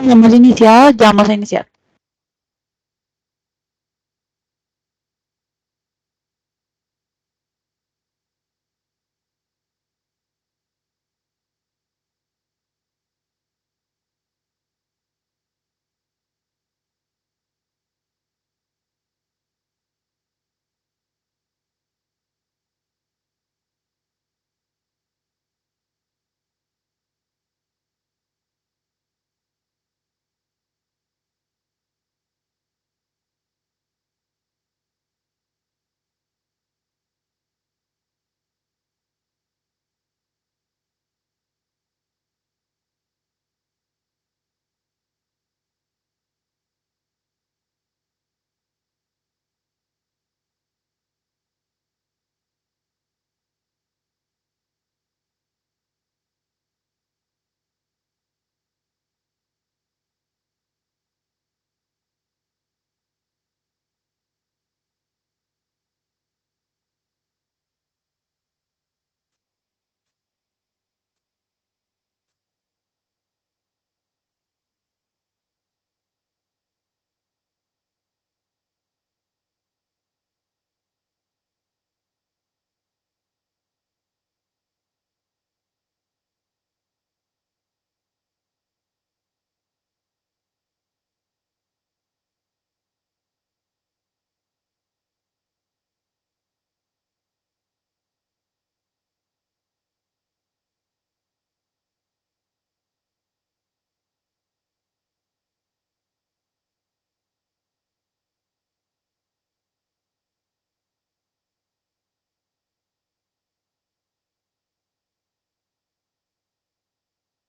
Hemos iniciado, ya vamos a iniciar.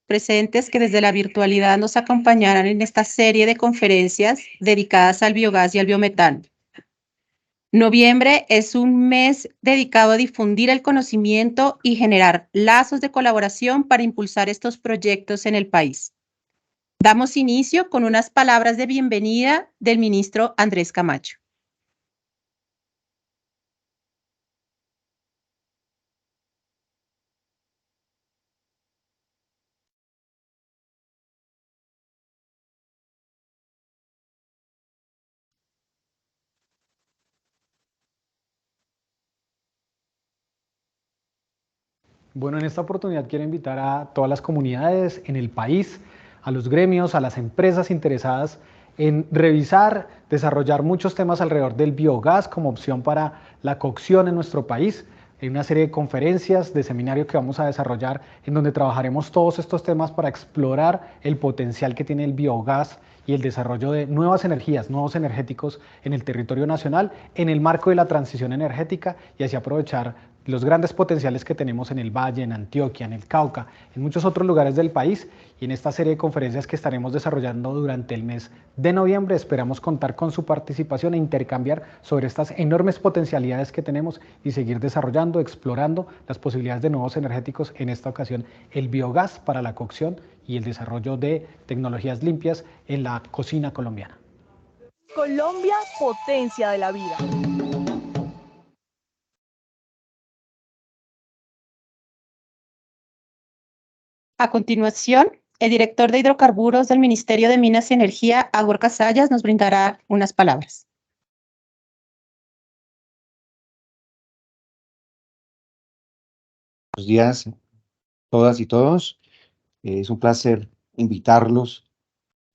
Presentes que desde la virtualidad nos acompañarán en esta serie de conferencias dedicadas al biogás y al biometano. Noviembre es un mes dedicado a difundir el conocimiento y generar lazos de colaboración para impulsar estos proyectos en el país. Damos inicio con unas palabras de bienvenida del ministro Andrés Camacho. Bueno, en esta oportunidad quiero invitar a todas las comunidades en el país, a los gremios, a las empresas interesadas en revisar, desarrollar muchos temas alrededor del biogás como opción para la cocción en nuestro país. Hay una serie de conferencias, de seminarios que vamos a desarrollar en donde trabajaremos todos estos temas para explorar el potencial que tiene el biogás y el desarrollo de nuevas energías, nuevos energéticos en el territorio nacional, en el marco de la transición energética y así aprovechar los grandes potenciales que tenemos en el Valle, en Antioquia, en el Cauca, en muchos otros lugares del país y en esta serie de conferencias que estaremos desarrollando durante el mes de noviembre. Esperamos contar con su participación e intercambiar sobre estas enormes potencialidades que tenemos y seguir desarrollando, explorando las posibilidades de nuevos energéticos, en esta ocasión el biogás para la cocción y el desarrollo de tecnologías limpias en la cocina colombiana. Colombia, potencia de la vida. A continuación, el director de hidrocarburos del Ministerio de Minas y Energía, Agor Casallas, nos brindará unas palabras. Buenos días, todas y todos. Es un placer invitarlas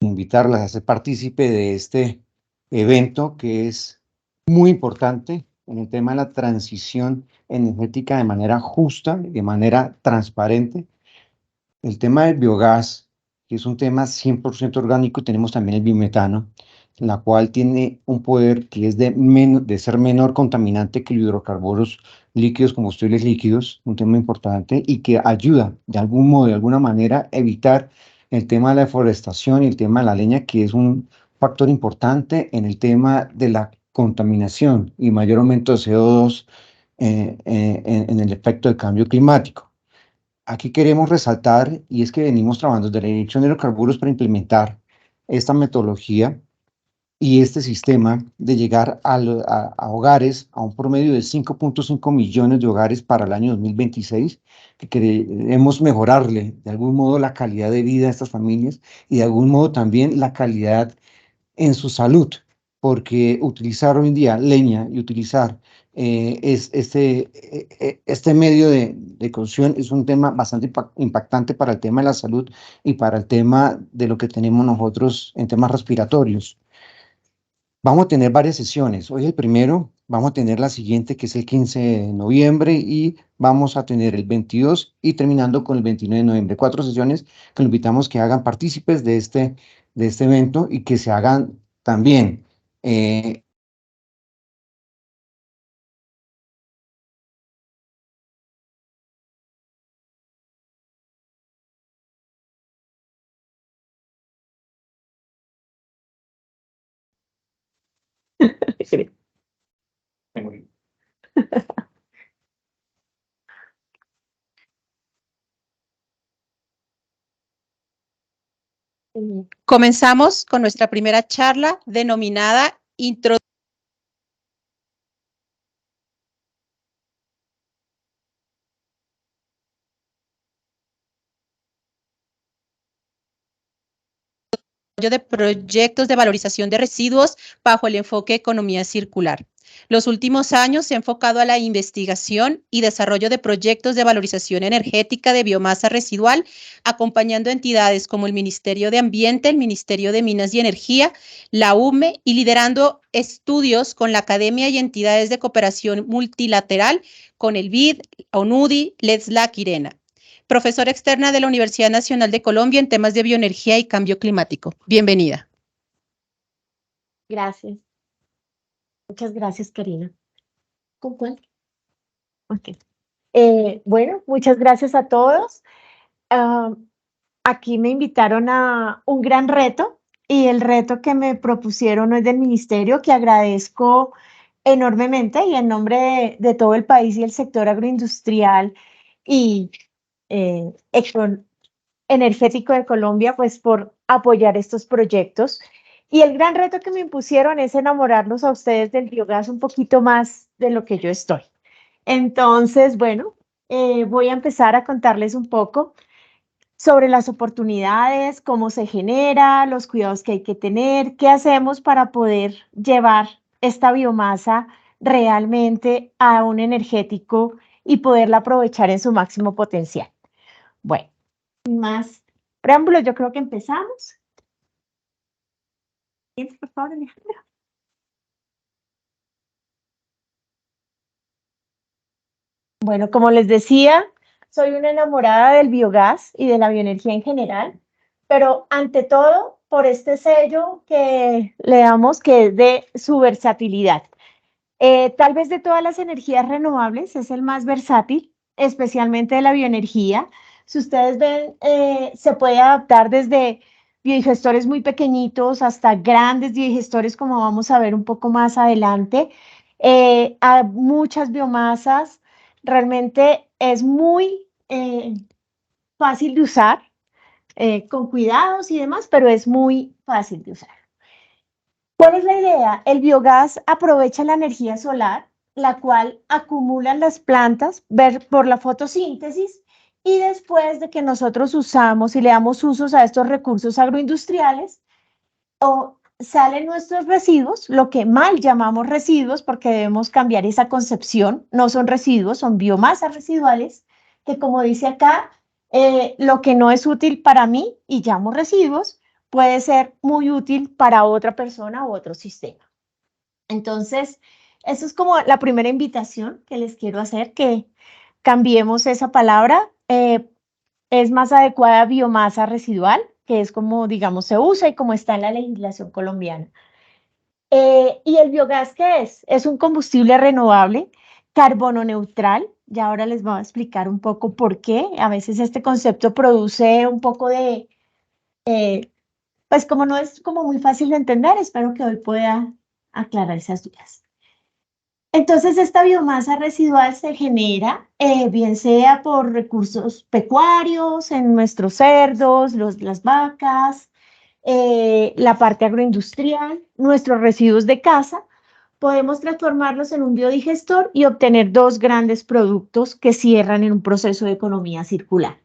a ser partícipe de este evento que es muy importante en el tema de la transición energética de manera justa, de manera transparente. El tema del biogás, que es un tema 100% orgánico, tenemos también el biometano, la cual tiene un poder que es de ser menor contaminante que los hidrocarburos líquidos, combustibles líquidos, un tema importante y que ayuda de algún modo, de alguna manera, a evitar el tema de la deforestación y el tema de la leña, que es un factor importante en el tema de la contaminación y mayor aumento de CO2 en el efecto del cambio climático. Aquí queremos resaltar, y es que venimos trabajando desde la Dirección de Hidrocarburos para implementar esta metodología y este sistema de llegar a hogares, a un promedio de 5.5 millones de hogares para el año 2026, que queremos mejorarle de algún modo la calidad de vida a estas familias y de algún modo también la calidad en su salud, porque utilizar hoy en día leña y utilizar este medio de cocción es un tema bastante impactante para el tema de la salud y para el tema de lo que tenemos nosotros en temas respiratorios. Vamos a tener varias sesiones. Hoy el primero, vamos a tener la siguiente que es el 15 de noviembre y vamos a tener el 22 y terminando con el 29 de noviembre. 4 sesiones que los invitamos que hagan partícipes de este evento y que se hagan también Comenzamos con nuestra primera charla denominada Introducción de proyectos de valorización de residuos bajo el enfoque economía circular. Los últimos años se ha enfocado a la investigación y desarrollo de proyectos de valorización energética de biomasa residual, acompañando entidades como el Ministerio de Ambiente, el Ministerio de Minas y Energía, la UME, y liderando estudios con la academia y entidades de cooperación multilateral con el BID, ONUDI, LEDSLAC, IRENA. Profesora externa de la Universidad Nacional de Colombia en temas de bioenergía y cambio climático. Bienvenida. Gracias. Muchas gracias, Karina. ¿Con cuál? Ok. Bueno, muchas gracias a todos. Aquí me invitaron a un gran reto y el reto que me propusieron es del ministerio, que agradezco enormemente y en nombre de todo el país y el sector agroindustrial y energético de Colombia, pues por apoyar estos proyectos. Y el gran reto que me impusieron es enamorarlos a ustedes del biogás un poquito más de lo que yo estoy. Entonces, bueno, voy a empezar a contarles un poco sobre las oportunidades, cómo se genera, los cuidados que hay que tener, qué hacemos para poder llevar esta biomasa realmente a un energético y poderla aprovechar en su máximo potencial. Bueno, sin más preámbulos, yo creo que empezamos. Por favor, Alejandro. Bueno, como les decía, soy una enamorada del biogás y de la bioenergía en general, pero ante todo por este sello que le damos, que es de su versatilidad. Tal vez de todas las energías renovables es el más versátil, especialmente de la bioenergía. Si ustedes ven, se puede adaptar desde biodigestores muy pequeñitos hasta grandes biodigestores, como vamos a ver un poco más adelante, a muchas biomasas. Realmente es muy fácil de usar, con cuidados y demás, pero es muy fácil de usar. ¿Cuál es la idea? El biogás aprovecha la energía solar, la cual acumulan las plantas por la fotosíntesis, y después de que nosotros usamos y le damos usos a estos recursos agroindustriales, salen nuestros residuos, lo que mal llamamos residuos, porque debemos cambiar esa concepción. No son residuos, son biomasas residuales, que como dice acá, lo que no es útil para mí y llamo residuos, puede ser muy útil para otra persona u otro sistema. Entonces, eso es como la primera invitación que les quiero hacer, que cambiemos esa palabra. Es más adecuada biomasa residual, que es como, digamos, se usa y como está en la legislación colombiana. ¿Y el biogás qué es? Es un combustible renovable, carbono neutral. Ya ahora les voy a explicar un poco por qué. A veces este concepto produce un poco de, pues como no es como muy fácil de entender, espero que hoy pueda aclarar esas dudas. Entonces, esta biomasa residual se genera, bien sea por recursos pecuarios, en nuestros cerdos, las vacas, la parte agroindustrial, nuestros residuos de casa, podemos transformarlos en un biodigestor y obtener dos grandes productos que cierran en un proceso de economía circular.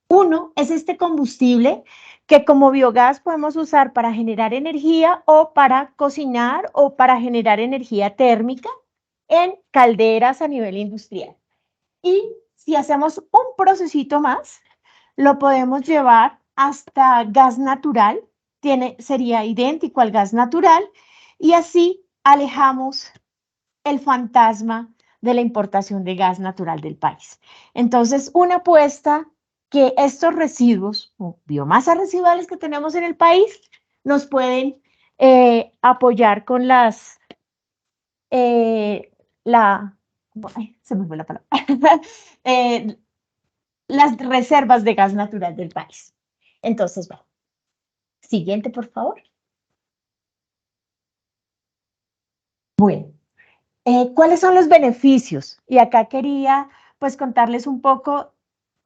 Uno es este combustible que como biogás podemos usar para generar energía o para cocinar o para generar energía térmica en calderas a nivel industrial. Y si hacemos un procesito más, lo podemos llevar hasta gas natural, sería idéntico al gas natural, y así alejamos el fantasma de la importación de gas natural del país. Entonces, una apuesta que estos residuos o biomasas residuales que tenemos en el país nos pueden apoyar con se me fue la palabra, las reservas de gas natural del país. Entonces, bueno, siguiente, por favor. Bueno, ¿cuáles son los beneficios? Y acá quería pues contarles un poco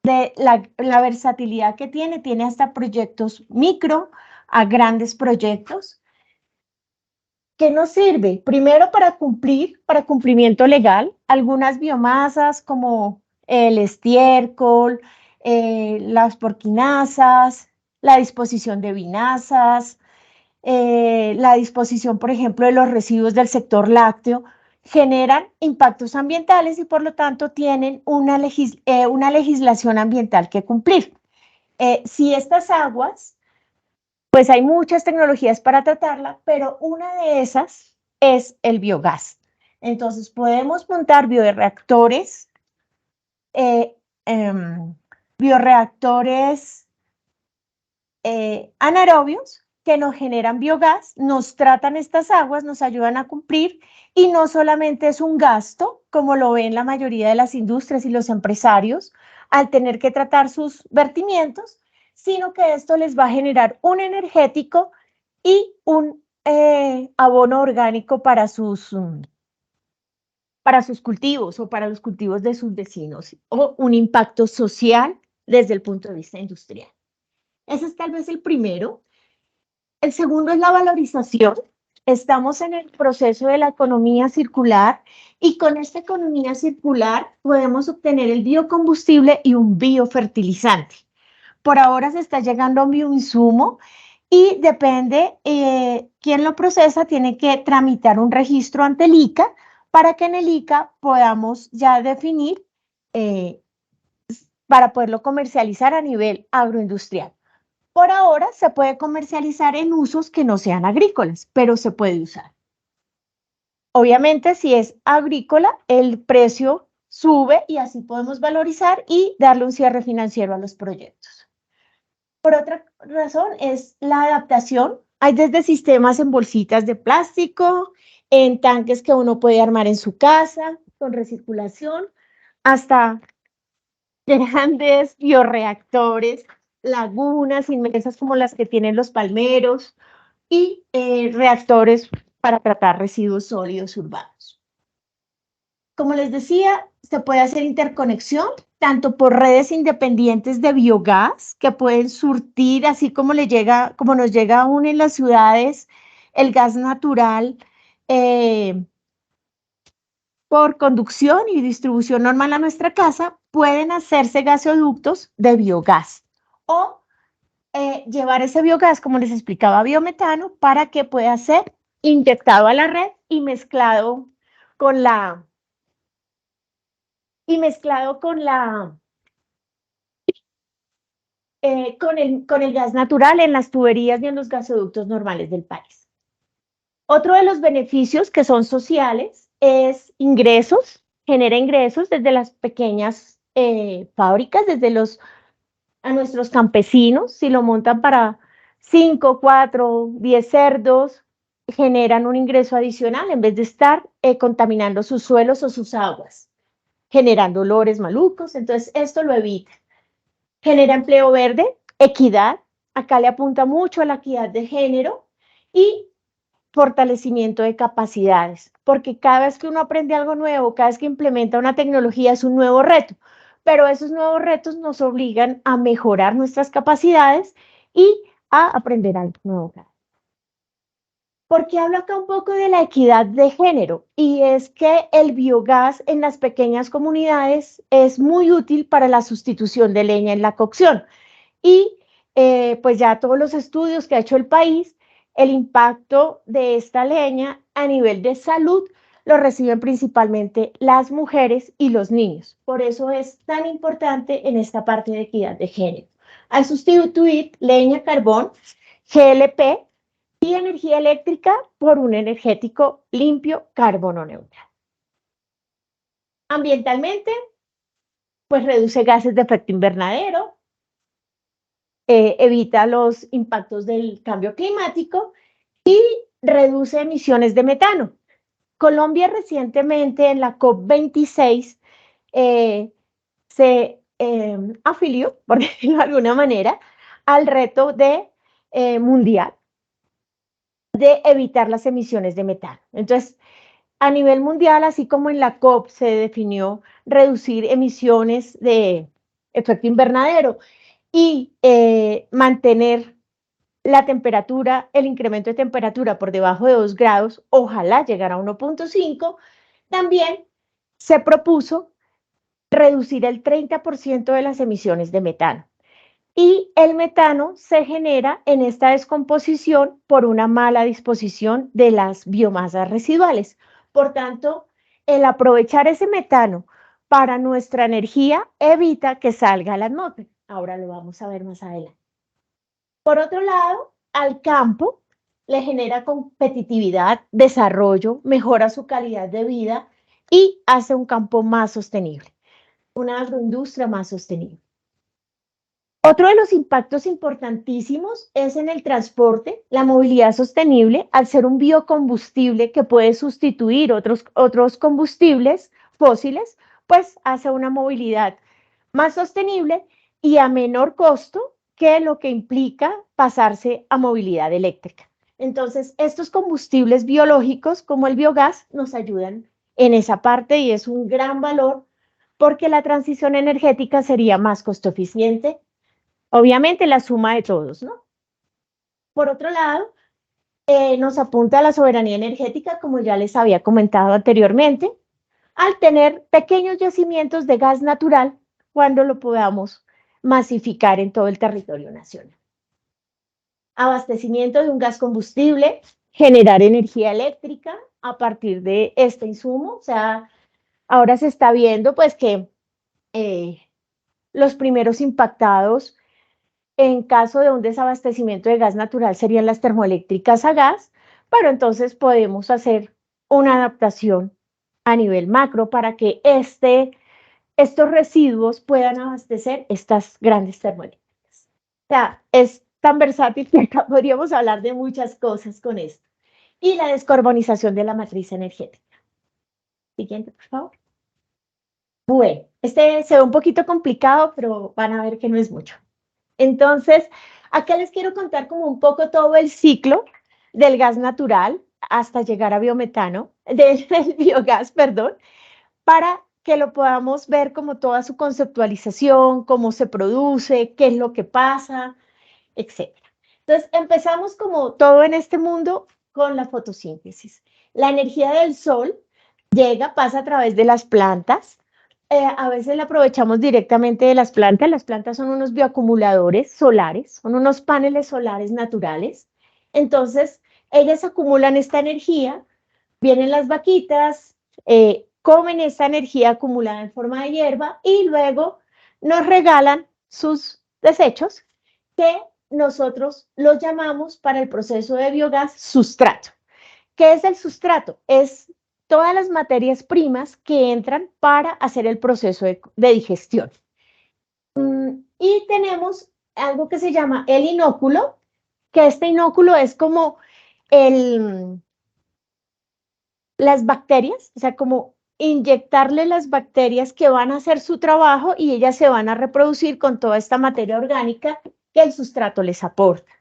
de la versatilidad que tiene. Tiene hasta proyectos micro a grandes proyectos. ¿Qué nos sirve? Primero para cumplimiento legal, algunas biomasas como el estiércol, las porquinasas, la disposición de vinazas, la disposición, por ejemplo, de los residuos del sector lácteo, generan impactos ambientales y por lo tanto tienen una legislación ambiental que cumplir. Si estas aguas, pues hay muchas tecnologías para tratarla, pero una de esas es el biogás. Entonces podemos montar bioreactores, anaerobios que nos generan biogás, nos tratan estas aguas, nos ayudan a cumplir y no solamente es un gasto, como lo ven la mayoría de las industrias y los empresarios, al tener que tratar sus vertimientos, sino que esto les va a generar un energético y un abono orgánico para sus cultivos o para los cultivos de sus vecinos, o un impacto social desde el punto de vista industrial. Ese es tal vez el primero. El segundo es la valorización. Estamos en el proceso de la economía circular y con esta economía circular podemos obtener el biocombustible y un biofertilizante. Por ahora se está llegando a un bioinsumo y depende quién lo procesa, tiene que tramitar un registro ante el ICA para que en el ICA podamos ya definir para poderlo comercializar a nivel agroindustrial. Por ahora se puede comercializar en usos que no sean agrícolas, pero se puede usar. Obviamente, si es agrícola, el precio sube y así podemos valorizar y darle un cierre financiero a los proyectos. Por otra razón es la adaptación. Hay desde sistemas en bolsitas de plástico, en tanques que uno puede armar en su casa con recirculación, hasta grandes bioreactores, lagunas inmensas como las que tienen los palmeros y reactores para tratar residuos sólidos urbanos. Como les decía, se puede hacer interconexión tanto por redes independientes de biogás que pueden surtir, así como nos llega aún en las ciudades el gas natural por conducción y distribución normal a nuestra casa, pueden hacerse gasoductos de biogás o llevar ese biogás, como les explicaba, biometano, para que pueda ser inyectado a la red y mezclado con con el gas natural en las tuberías y en los gasoductos normales del país. Otro de los beneficios que son sociales es ingresos, genera ingresos desde las pequeñas fábricas, a nuestros campesinos, si lo montan para 5, 4, 10 cerdos, generan un ingreso adicional en vez de estar contaminando sus suelos o sus aguas, generando olores malucos, entonces esto lo evita. Genera empleo verde, equidad, acá le apunta mucho a la equidad de género y fortalecimiento de capacidades, porque cada vez que uno aprende algo nuevo, cada vez que implementa una tecnología es un nuevo reto, pero esos nuevos retos nos obligan a mejorar nuestras capacidades y a aprender algo nuevo cada día. Porque hablo acá un poco de la equidad de género, y es que el biogás en las pequeñas comunidades es muy útil para la sustitución de leña en la cocción. Y pues ya todos los estudios que ha hecho el país, el impacto de esta leña a nivel de salud lo reciben principalmente las mujeres y los niños. Por eso es tan importante en esta parte de equidad de género. Al sustituir leña, carbón, GLP y energía eléctrica por un energético limpio, carbono neutral. Ambientalmente, pues reduce gases de efecto invernadero, evita los impactos del cambio climático y reduce emisiones de metano. Colombia recientemente en la COP26 se afilió, por decirlo de alguna manera, al reto mundial de evitar las emisiones de metano. Entonces, a nivel mundial, así como en la COP se definió reducir emisiones de efecto invernadero y mantener la temperatura, el incremento de temperatura por debajo de 2 grados, ojalá llegara a 1.5, también se propuso reducir el 30% de las emisiones de metano. Y el metano se genera en esta descomposición por una mala disposición de las biomasas residuales. Por tanto, el aprovechar ese metano para nuestra energía evita que salga a la atmósfera. Ahora lo vamos a ver más adelante. Por otro lado, al campo le genera competitividad, desarrollo, mejora su calidad de vida y hace un campo más sostenible, una agroindustria más sostenible. Otro de los impactos importantísimos es en el transporte, la movilidad sostenible, al ser un biocombustible que puede sustituir otros combustibles fósiles, pues hace una movilidad más sostenible y a menor costo que lo que implica pasarse a movilidad eléctrica. Entonces, estos combustibles biológicos como el biogás nos ayudan en esa parte y es un gran valor porque la transición energética sería más costo eficiente. Obviamente la suma de todos, ¿no? Por otro lado, nos apunta a la soberanía energética, como ya les había comentado anteriormente, al tener pequeños yacimientos de gas natural cuando lo podamos masificar en todo el territorio nacional. Abastecimiento de un gas combustible, generar energía eléctrica a partir de este insumo, o sea, ahora se está viendo pues que los primeros impactados en caso de un desabastecimiento de gas natural serían las termoeléctricas a gas, pero entonces podemos hacer una adaptación a nivel macro para que estos residuos puedan abastecer estas grandes termoeléctricas. O sea, es tan versátil que acá podríamos hablar de muchas cosas con esto. Y la descarbonización de la matriz energética. Siguiente, por favor. Bueno, este se ve un poquito complicado, pero van a ver que no es mucho. Entonces, acá les quiero contar como un poco todo el ciclo del gas natural hasta llegar a biometano, del biogás, perdón, para que lo podamos ver como toda su conceptualización, cómo se produce, qué es lo que pasa, etc. Entonces, empezamos como todo en este mundo con la fotosíntesis. La energía del sol llega, pasa a través de las plantas. A veces la aprovechamos directamente de las plantas. Las plantas son unos bioacumuladores solares, son unos paneles solares naturales. Entonces, ellas acumulan esta energía, vienen las vaquitas, comen esta energía acumulada en forma de hierba y luego nos regalan sus desechos que nosotros los llamamos para el proceso de biogás sustrato. ¿Qué es el sustrato? Es todas las materias primas que entran para hacer el proceso de digestión. Y tenemos algo que se llama el inóculo, que este inóculo es como las bacterias, o sea, como inyectarle las bacterias que van a hacer su trabajo y ellas se van a reproducir con toda esta materia orgánica que el sustrato les aporta.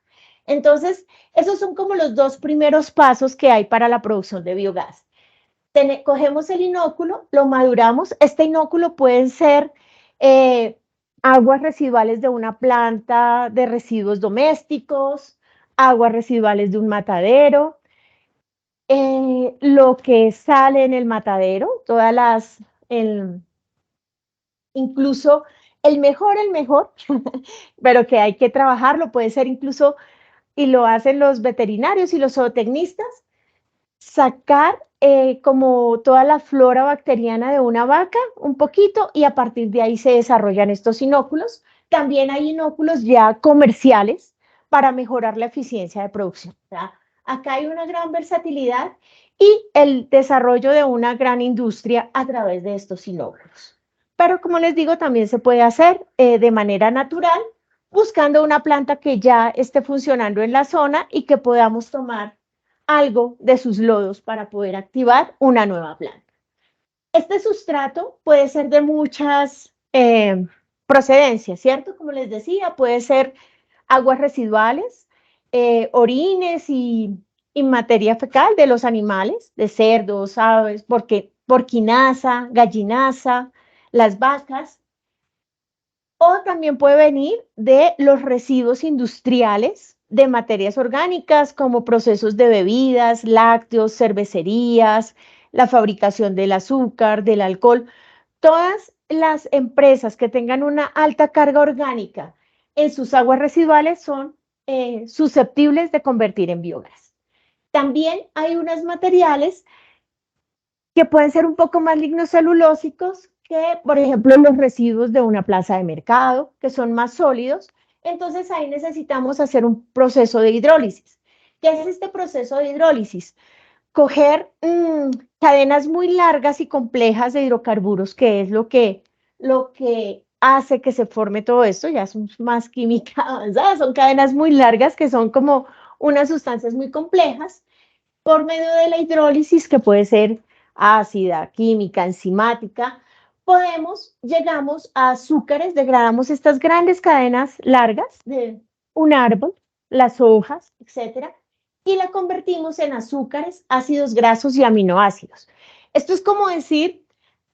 Entonces, esos son como los dos primeros pasos que hay para la producción de biogás. Cogemos el inóculo, lo maduramos. Este inóculo pueden ser aguas residuales de una planta de residuos domésticos, aguas residuales de un matadero, lo que sale en el matadero, incluso el mejor, pero que hay que trabajarlo, puede ser incluso, y lo hacen los veterinarios y los zootecnistas, sacar como toda la flora bacteriana de una vaca, un poquito, y a partir de ahí se desarrollan estos inóculos. También hay inóculos ya comerciales para mejorar la eficiencia de producción. O sea, acá hay una gran versatilidad y el desarrollo de una gran industria a través de estos inóculos. Pero como les digo, también se puede hacer de manera natural, buscando una planta que ya esté funcionando en la zona y que podamos tomar algo de sus lodos para poder activar una nueva planta. Este sustrato puede ser de muchas procedencias, ¿cierto? Como les decía, puede ser aguas residuales, orines y materia fecal de los animales, de cerdos, aves, porquinaza, gallinaza, las vacas, o también puede venir de los residuos industriales de materias orgánicas como procesos de bebidas, lácteos, cervecerías, la fabricación del azúcar, del alcohol. Todas las empresas que tengan una alta carga orgánica en sus aguas residuales son susceptibles de convertir en biogás. También hay unos materiales que pueden ser un poco más lignocelulósicos que, por ejemplo, los residuos de una plaza de mercado, que son más sólidos. Entonces ahí necesitamos hacer un proceso de hidrólisis. ¿Qué es este proceso de hidrólisis? Coger cadenas muy largas y complejas de hidrocarburos, que es lo que hace que se forme todo esto, ya son más química avanzada, son cadenas muy largas que son como unas sustancias muy complejas, por medio de la hidrólisis, que puede ser ácida, química, enzimática, llegamos a azúcares, degradamos estas grandes cadenas largas de un árbol, las hojas, etcétera, y la convertimos en azúcares, ácidos grasos y aminoácidos. Esto es como decir,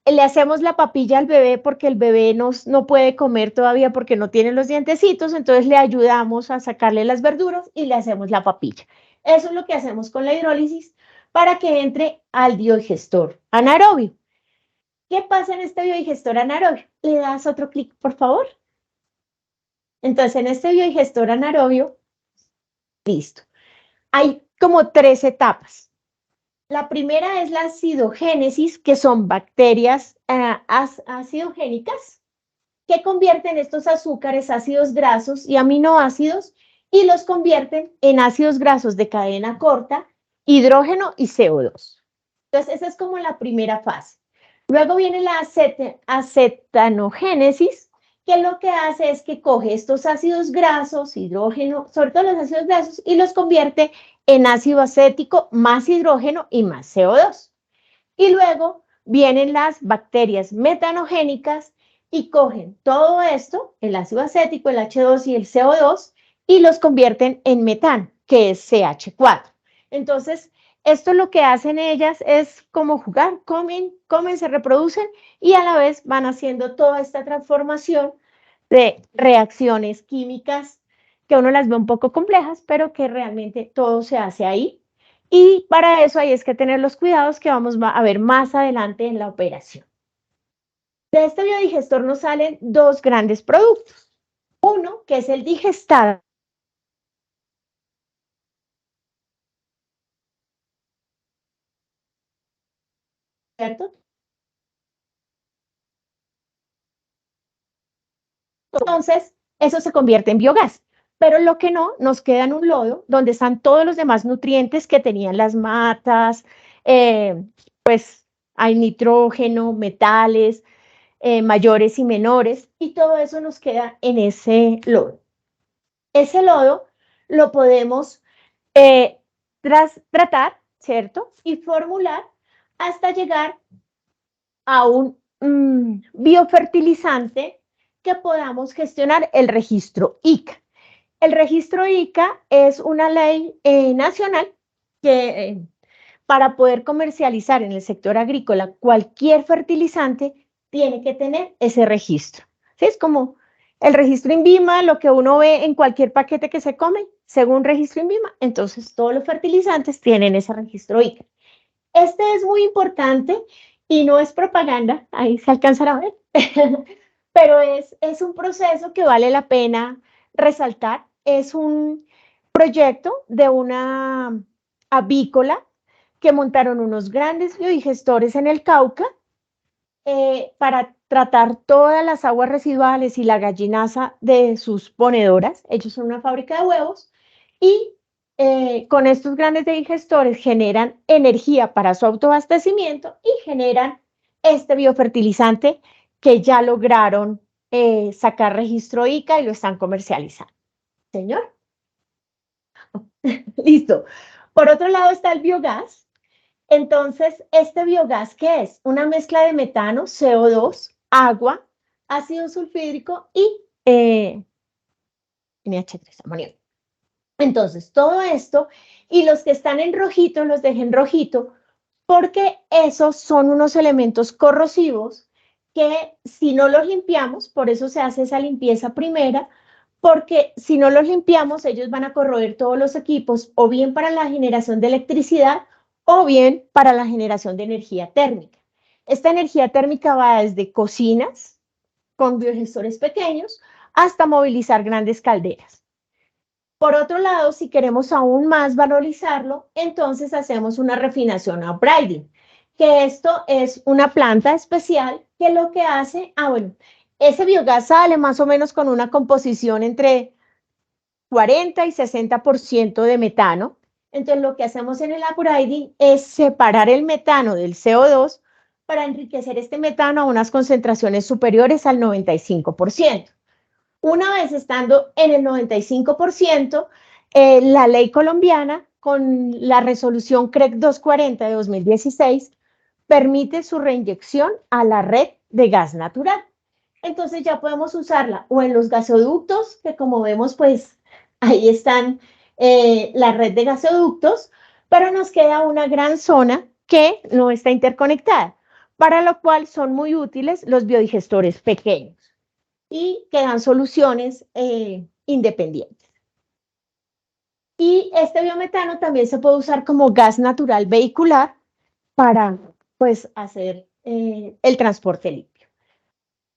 le hacemos la papilla al bebé porque el bebé no puede comer todavía porque no tiene los dientecitos, entonces le ayudamos a sacarle las verduras y le hacemos la papilla. Eso es lo que hacemos con la hidrólisis para que entre al biodigestor anaerobio. ¿Qué pasa en este biodigestor anaerobio? Le das otro clic, por favor. Entonces, en este biodigestor anaerobio, listo. Hay como 3 etapas. La primera es la acidogénesis, que son bacterias acidogénicas que convierten estos azúcares, ácidos grasos y aminoácidos y los convierten en ácidos grasos de cadena corta, hidrógeno y CO2. Entonces, esa es como la primera fase. Luego viene la acetanogénesis, que lo que hace es que coge estos ácidos grasos, hidrógeno, sobre todo los ácidos grasos, y los convierte en ácido acético más hidrógeno y más CO2. Y luego vienen las bacterias metanogénicas y cogen todo esto, el ácido acético, el H2 y el CO2, y los convierten en metano, que es CH4. Entonces, esto lo que hacen ellas es como jugar, comen, se reproducen y a la vez van haciendo toda esta transformación de reacciones químicas que uno las ve un poco complejas, pero que realmente todo se hace ahí. Y para eso hay que tener los cuidados que vamos a ver más adelante en la operación. De este biodigestor nos salen 2 grandes productos. Uno, que es el digestado, ¿cierto? Entonces, eso se convierte en biogás. Pero lo que no, nos queda en un lodo donde están todos los demás nutrientes que tenían las matas, pues hay nitrógeno, metales, mayores y menores, y todo eso nos queda en ese lodo. Ese lodo lo podemos tratar, ¿cierto? Y formular hasta llegar a un biofertilizante que podamos gestionar el registro ICA. El registro ICA es una ley nacional que para poder comercializar en el sector agrícola cualquier fertilizante tiene que tener ese registro. ¿Sí? Es como El registro INVIMA, lo que uno ve en cualquier paquete que se come, según registro INVIMA, entonces todos los fertilizantes tienen ese registro ICA. Este es muy importante y no es propaganda, ahí se alcanzará a ver, pero es un proceso que vale la pena resaltar. Es un proyecto de una avícola que montaron unos grandes biodigestores en el Cauca para tratar todas las aguas residuales y la gallinaza de sus ponedoras. Ellos son una fábrica de huevos y con estos grandes digestores generan energía para su autoabastecimiento y generan este biofertilizante que ya lograron sacar registro ICA y lo están comercializando. Señor. Listo. Por otro lado está el biogás. Entonces, ¿este biogás qué es? Una mezcla de metano, CO2, agua, ácido sulfídrico y NH3, amonio. Entonces, todo esto, y los que están en rojito, los dejé en rojito, porque esos son unos elementos corrosivos que si no los limpiamos, por eso se hace esa limpieza primera, porque si no los limpiamos, ellos van a corroer todos los equipos, o bien para la generación de electricidad, o bien para la generación de energía térmica. Esta energía térmica va desde cocinas con biogestores pequeños hasta movilizar grandes calderas. Por otro lado, si queremos aún más valorizarlo, entonces hacemos una refinación a upgrading, que esto es una planta especial que lo que hace, ese biogás sale más o menos con una composición entre 40 y 60% de metano. Entonces, lo que hacemos en el upgrading es separar el metano del CO2 para enriquecer este metano a unas concentraciones superiores al 95%. Una vez estando en el 95%, la ley colombiana, con la resolución CREC 240 de 2016, permite su reinyección a la red de gas natural. Entonces ya podemos usarla o en los gasoductos, que como vemos, pues ahí están la red de gasoductos, pero nos queda una gran zona que no está interconectada, para lo cual son muy útiles los biodigestores pequeños y que dan soluciones independientes. Y este biometano también se puede usar como gas natural vehicular para, pues, hacer el transporte limpio.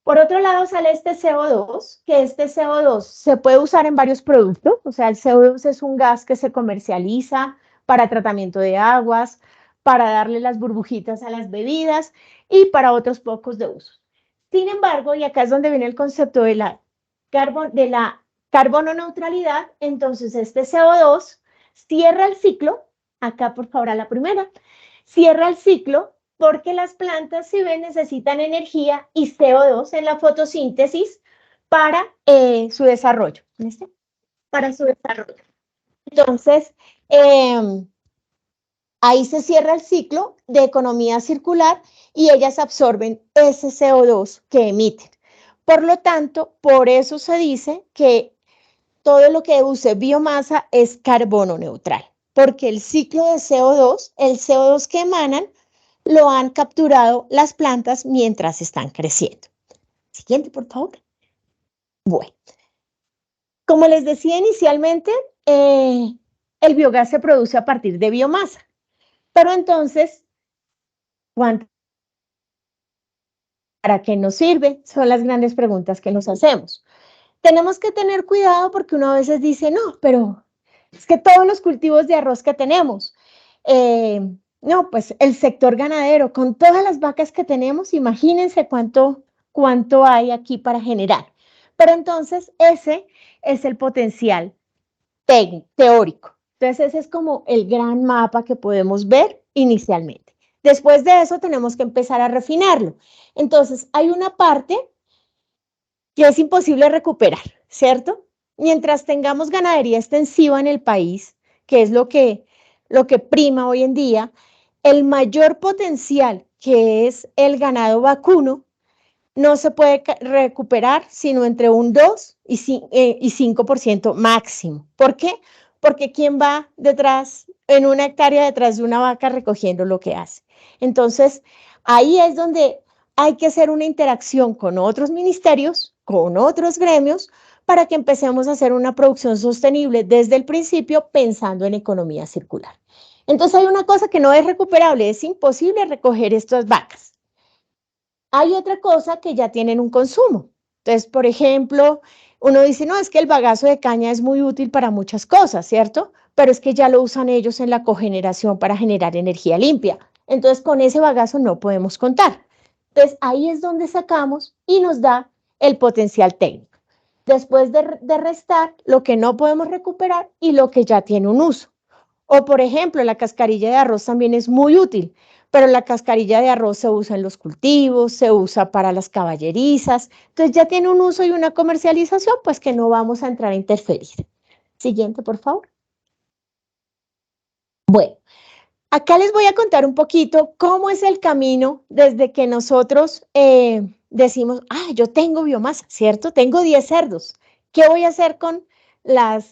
Por otro lado sale este CO2, que este CO2 se puede usar en varios productos, o sea, el CO2 es un gas que se comercializa para tratamiento de aguas, para darle las burbujitas a las bebidas y para otros pocos de usos. Sin embargo, y acá es donde viene el concepto de la carbono neutralidad, entonces este CO2 cierra el ciclo, acá por favor a la primera, cierra el ciclo porque las plantas, si ven, necesitan energía y CO2 en la fotosíntesis para su desarrollo. Para su desarrollo. Entonces, ahí se cierra el ciclo de economía circular y ellas absorben ese CO2 que emiten. Por lo tanto, por eso se dice que todo lo que use biomasa es carbono neutral, porque el ciclo de CO2, el CO2 que emanan, lo han capturado las plantas mientras están creciendo. Siguiente, por favor. Bueno, como les decía inicialmente, el biogás se produce a partir de biomasa. Pero entonces, ¿para qué nos sirve? Son las grandes preguntas que nos hacemos. Tenemos que tener cuidado porque uno a veces dice, no, pero es que todos los cultivos de arroz que tenemos, no, pues el sector ganadero, con todas las vacas que tenemos, imagínense cuánto hay aquí para generar. Pero entonces ese es el potencial teórico. Entonces ese es como el gran mapa que podemos ver inicialmente. Después de eso tenemos que empezar a refinarlo. Entonces hay una parte que es imposible recuperar, ¿cierto? Mientras tengamos ganadería extensiva en el país, que es lo que prima hoy en día, el mayor potencial, que es el ganado vacuno, no se puede recuperar sino entre un 2 y 5% máximo. ¿Por qué? Porque ¿quién va detrás, en una hectárea detrás de una vaca recogiendo lo que hace? Entonces, ahí es donde hay que hacer una interacción con otros ministerios, con otros gremios para que empecemos a hacer una producción sostenible desde el principio pensando en economía circular. Entonces hay una cosa que no es recuperable, es imposible recoger estas vacas. Hay otra cosa que ya tienen un consumo. Entonces, por ejemplo, uno dice, no, es que el bagazo de caña es muy útil para muchas cosas, ¿cierto? Pero es que ya lo usan ellos en la cogeneración para generar energía limpia. Entonces, con ese bagazo no podemos contar. Entonces, ahí es donde sacamos y nos da el potencial técnico. Después de restar lo que no podemos recuperar y lo que ya tiene un uso. O, por ejemplo, la cascarilla de arroz también es muy útil, pero la cascarilla de arroz se usa en los cultivos, se usa para las caballerizas, entonces ya tiene un uso y una comercialización, pues que no vamos a entrar a interferir. Siguiente, por favor. Bueno, acá les voy a contar un poquito cómo es el camino desde que nosotros decimos, yo tengo biomasa, ¿cierto? Tengo 10 cerdos. ¿Qué voy a hacer con la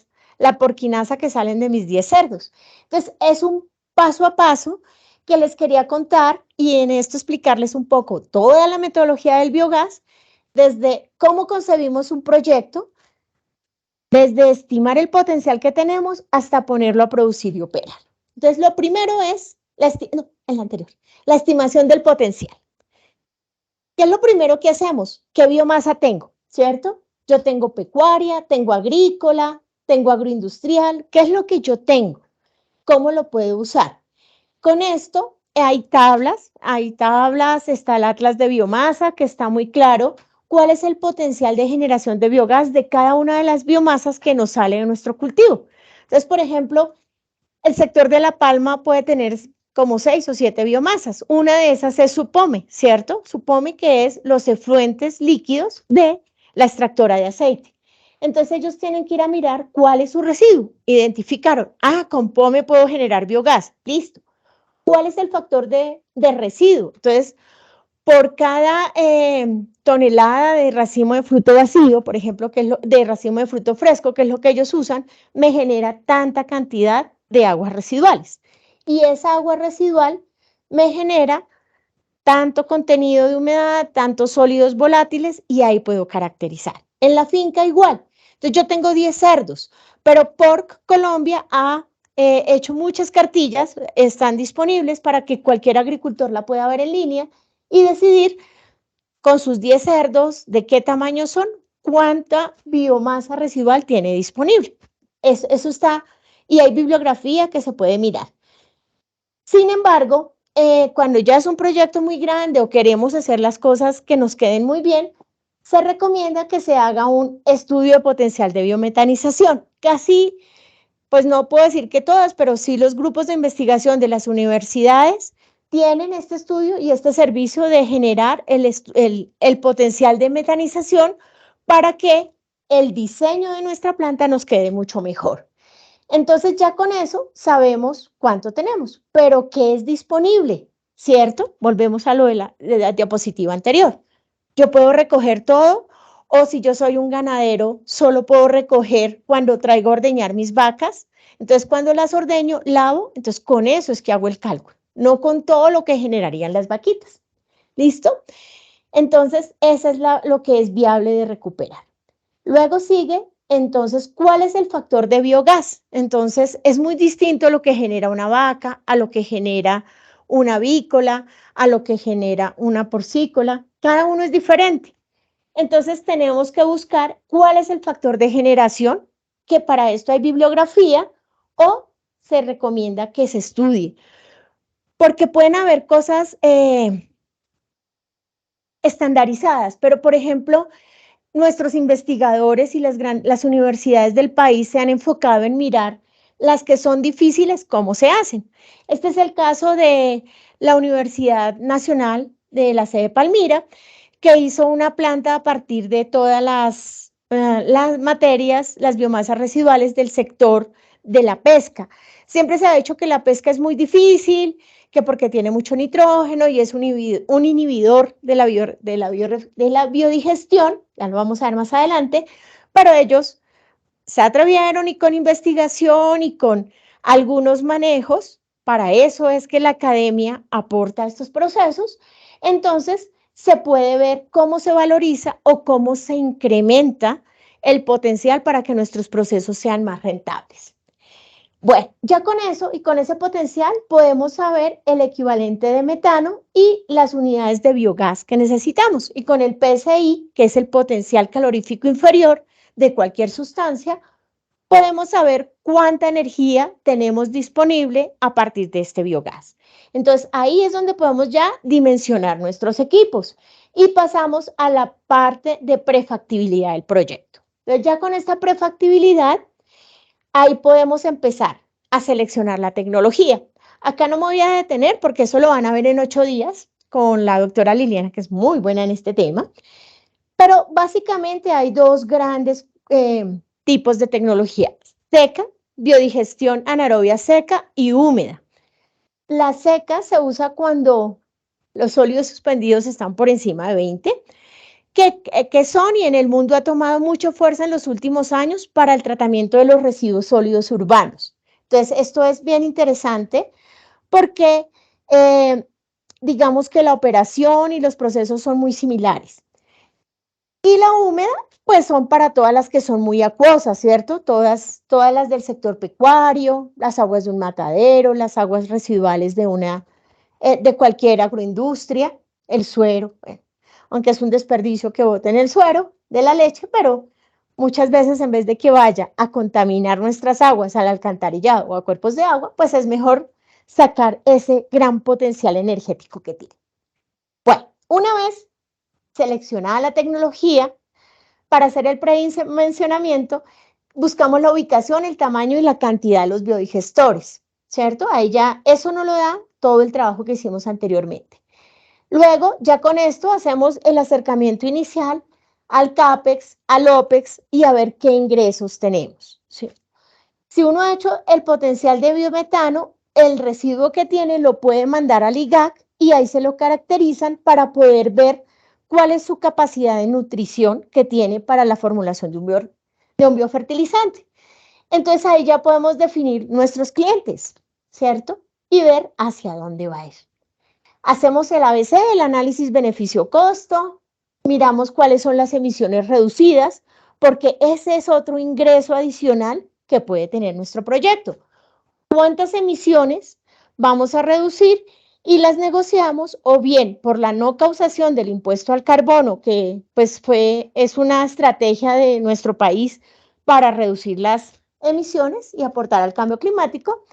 porquinaza que salen de mis 10 cerdos? Entonces, es un paso a paso que les quería contar y en esto explicarles un poco toda la metodología del biogás, desde cómo concebimos un proyecto, desde estimar el potencial que tenemos hasta ponerlo a producir y operar. Entonces, lo primero es la estimación del potencial. ¿Qué es lo primero que hacemos? ¿Qué biomasa tengo? ¿Cierto? Yo tengo pecuaria, tengo agrícola, tengo agroindustrial. ¿Qué es lo que yo tengo? ¿Cómo lo puedo usar? Con esto hay tablas, está el Atlas de Biomasa, que está muy claro cuál es el potencial de generación de biogás de cada una de las biomasas que nos sale de nuestro cultivo. Entonces, por ejemplo, el sector de la palma puede tener como 6 o 7 biomasas. Una de esas es su pome, ¿cierto? Su pome, que es los efluentes líquidos de la extractora de aceite. Entonces ellos tienen que ir a mirar cuál es su residuo. Identificaron, con pome puedo generar biogás, listo. ¿Cuál es el factor de residuo? Entonces, por cada tonelada de racimo de fruto vacío, por ejemplo, que es de racimo de fruto fresco, que es lo que ellos usan, me genera tanta cantidad de aguas residuales. Y esa agua residual me genera tanto contenido de humedad, tantos sólidos volátiles, y ahí puedo caracterizar. En la finca igual. Entonces yo tengo 10 cerdos, pero Pork Colombia ha hecho muchas cartillas, están disponibles para que cualquier agricultor la pueda ver en línea y decidir con sus 10 cerdos de qué tamaño son, cuánta biomasa residual tiene disponible. Eso está, y hay bibliografía que se puede mirar. Sin embargo, cuando ya es un proyecto muy grande o queremos hacer las cosas que nos queden muy bien, se recomienda que se haga un estudio de potencial de biometanización. Casi, pues no puedo decir que todas, pero sí los grupos de investigación de las universidades tienen este estudio y este servicio de generar el potencial de metanización para que el diseño de nuestra planta nos quede mucho mejor. Entonces ya con eso sabemos cuánto tenemos, pero qué es disponible, ¿cierto? Volvemos a lo de la diapositiva anterior. Yo puedo recoger todo, o si yo soy un ganadero, solo puedo recoger cuando traigo a ordeñar mis vacas. Entonces, cuando las ordeño, lavo, entonces con eso es que hago el cálculo, no con todo lo que generarían las vaquitas. ¿Listo? Entonces, esa es lo que es viable de recuperar. Luego sigue, entonces, ¿cuál es el factor de biogás? Entonces, es muy distinto lo que genera una vaca, a lo que genera una avícola, a lo que genera una porcícola. Cada uno es diferente. Entonces, tenemos que buscar cuál es el factor de generación, que para esto hay bibliografía o se recomienda que se estudie. Porque pueden haber cosas estandarizadas, pero, por ejemplo, nuestros investigadores y las universidades del país se han enfocado en mirar las que son difíciles, cómo se hacen. Este es el caso de la Universidad Nacional de la sede Palmira, que hizo una planta a partir de todas las materias, las biomasas residuales del sector de la pesca. Siempre se ha dicho que la pesca es muy difícil, que porque tiene mucho nitrógeno y es un inhibidor de la biodigestión, ya lo vamos a ver más adelante, pero ellos se atrevieron y con investigación y con algunos manejos, para eso es que la academia aporta estos procesos, entonces se puede ver cómo se valoriza o cómo se incrementa el potencial para que nuestros procesos sean más rentables. Bueno, ya con eso y con ese potencial podemos saber el equivalente de metano y las unidades de biogás que necesitamos. Y con el PSI, que es el potencial calorífico inferior de cualquier sustancia, podemos saber cuánta energía tenemos disponible a partir de este biogás. Entonces, ahí es donde podemos ya dimensionar nuestros equipos y pasamos a la parte de prefactibilidad del proyecto. Entonces, ya con esta prefactibilidad, ahí podemos empezar a seleccionar la tecnología. Acá no me voy a detener porque eso lo van a ver en 8 días con la doctora Liliana, que es muy buena en este tema. Pero básicamente hay dos grandes tipos de tecnología: seca, biodigestión anaerobia seca y húmeda. La seca se usa cuando los sólidos suspendidos están por encima de 20, que son y en el mundo ha tomado mucha fuerza en los últimos años para el tratamiento de los residuos sólidos urbanos. Entonces, esto es bien interesante porque digamos que la operación y los procesos son muy similares. Y la húmeda, pues son para todas las que son muy acuosas, ¿cierto? Todas las del sector pecuario, las aguas de un matadero, las aguas residuales de cualquier agroindustria, el suero, bueno, aunque es un desperdicio que boten el suero de la leche, pero muchas veces en vez de que vaya a contaminar nuestras aguas al alcantarillado o a cuerpos de agua, pues es mejor sacar ese gran potencial energético que tiene. Bueno, una vez seleccionada la tecnología, para hacer el predimensionamiento, buscamos la ubicación, el tamaño y la cantidad de los biodigestores, ¿cierto? Ahí ya eso no lo da todo el trabajo que hicimos anteriormente. Luego, ya con esto hacemos el acercamiento inicial al CAPEX, al OPEX y a ver qué ingresos tenemos, ¿sí? Si uno ha hecho el potencial de biometano, el residuo que tiene lo puede mandar al IGAC y ahí se lo caracterizan para poder ver cuál es su capacidad de nutrición que tiene para la formulación de un biofertilizante. Entonces ahí ya podemos definir nuestros clientes, ¿cierto? Y ver hacia dónde va eso. Hacemos el ABC, el análisis beneficio-costo, miramos cuáles son las emisiones reducidas, porque ese es otro ingreso adicional que puede tener nuestro proyecto. ¿Cuántas emisiones vamos a reducir? Y las negociamos o bien por la no causación del impuesto al carbono, que pues es una estrategia de nuestro país para reducir las emisiones y aportar al cambio climático,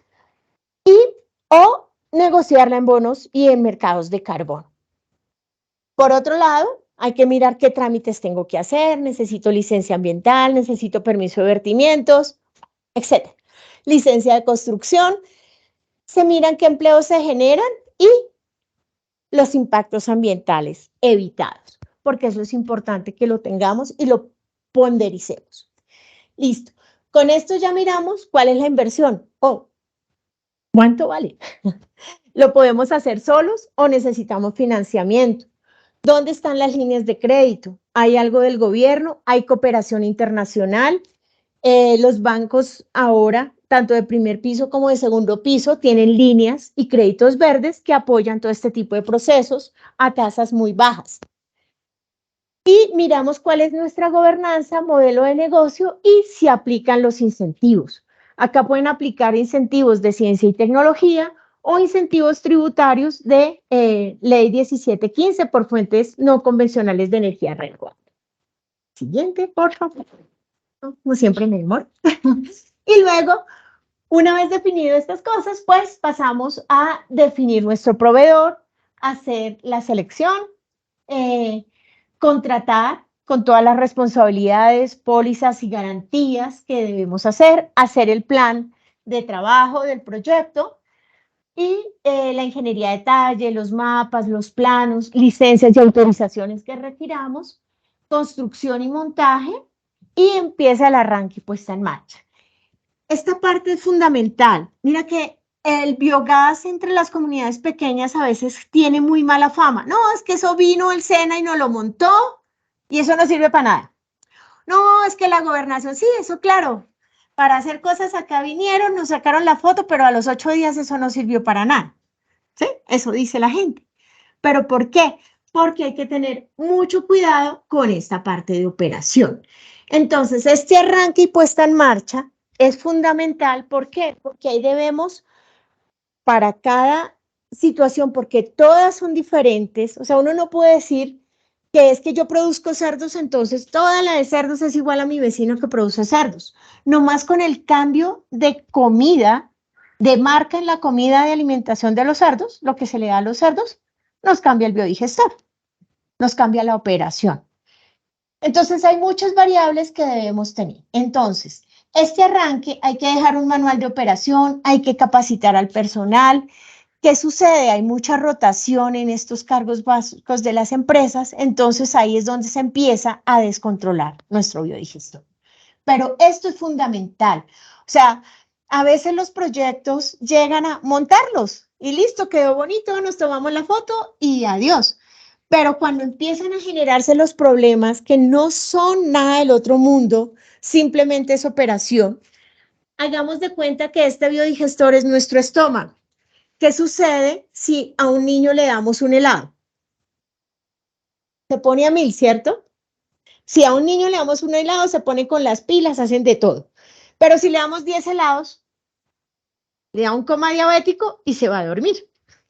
o negociarla en bonos y en mercados de carbono. Por otro lado, hay que mirar qué trámites tengo que hacer, necesito licencia ambiental, necesito permiso de vertimientos, etc. Licencia de construcción, se miran qué empleos se generan y los impactos ambientales evitados, porque eso es importante que lo tengamos y lo pondericemos. Listo. Con esto ya miramos cuál es la inversión o cuánto vale. ¿Lo podemos hacer solos o necesitamos financiamiento? ¿Dónde están las líneas de crédito? ¿Hay algo del gobierno? ¿Hay cooperación internacional? Los bancos ahora, tanto de primer piso como de segundo piso, tienen líneas y créditos verdes que apoyan todo este tipo de procesos a tasas muy bajas. Y miramos cuál es nuestra gobernanza, modelo de negocio y si aplican los incentivos. Acá pueden aplicar incentivos de ciencia y tecnología o incentivos tributarios de Ley 1715 por fuentes no convencionales de energía renovable. Siguiente, por favor. Como siempre, mi amor. Y luego, una vez definido estas cosas, pues pasamos a definir nuestro proveedor, hacer la selección, contratar con todas las responsabilidades, pólizas y garantías que debemos hacer el plan de trabajo del proyecto y la ingeniería de detalle, los mapas, los planos, licencias y autorizaciones que requiramos, construcción y montaje, y empieza el arranque y puesta en marcha. Esta parte es fundamental. Mira que el biogás entre las comunidades pequeñas a veces tiene muy mala fama. No, es que eso vino el SENA y nos lo montó y eso no sirve para nada. No, es que la gobernación, sí, eso claro, para hacer cosas acá vinieron, nos sacaron la foto, pero a los 8 días eso no sirvió para nada. ¿Sí? Eso dice la gente. ¿Pero por qué? porque hay que tener mucho cuidado con esta parte de operación. Entonces, este arranque y puesta en marcha es fundamental. ¿Por qué? Porque ahí debemos, para cada situación, porque todas son diferentes, o sea, uno no puede decir que es que yo produzco cerdos, entonces toda la de cerdos es igual a mi vecino que produce cerdos. Nomás con el cambio de comida, de marca en la comida de alimentación de los cerdos, lo que se le da a los cerdos, nos cambia el biodigestor, nos cambia la operación. Entonces hay muchas variables que debemos tener. Entonces, este arranque hay que dejar un manual de operación, hay que capacitar al personal. ¿Qué sucede? Hay mucha rotación en estos cargos básicos de las empresas, entonces ahí es donde se empieza a descontrolar nuestro biodigestor. Pero esto es fundamental. O sea, a veces los proyectos llegan a montarlos y listo, quedó bonito, nos tomamos la foto y adiós. Pero cuando empiezan a generarse los problemas que no son nada del otro mundo, simplemente es operación, hagamos de cuenta que este biodigestor es nuestro estómago. ¿Qué sucede si a un niño le damos un helado? Se pone a 1000, ¿cierto? Si a un niño le damos un helado, se pone con las pilas, hacen de todo. Pero si le damos 10 helados, le da un coma diabético y se va a dormir.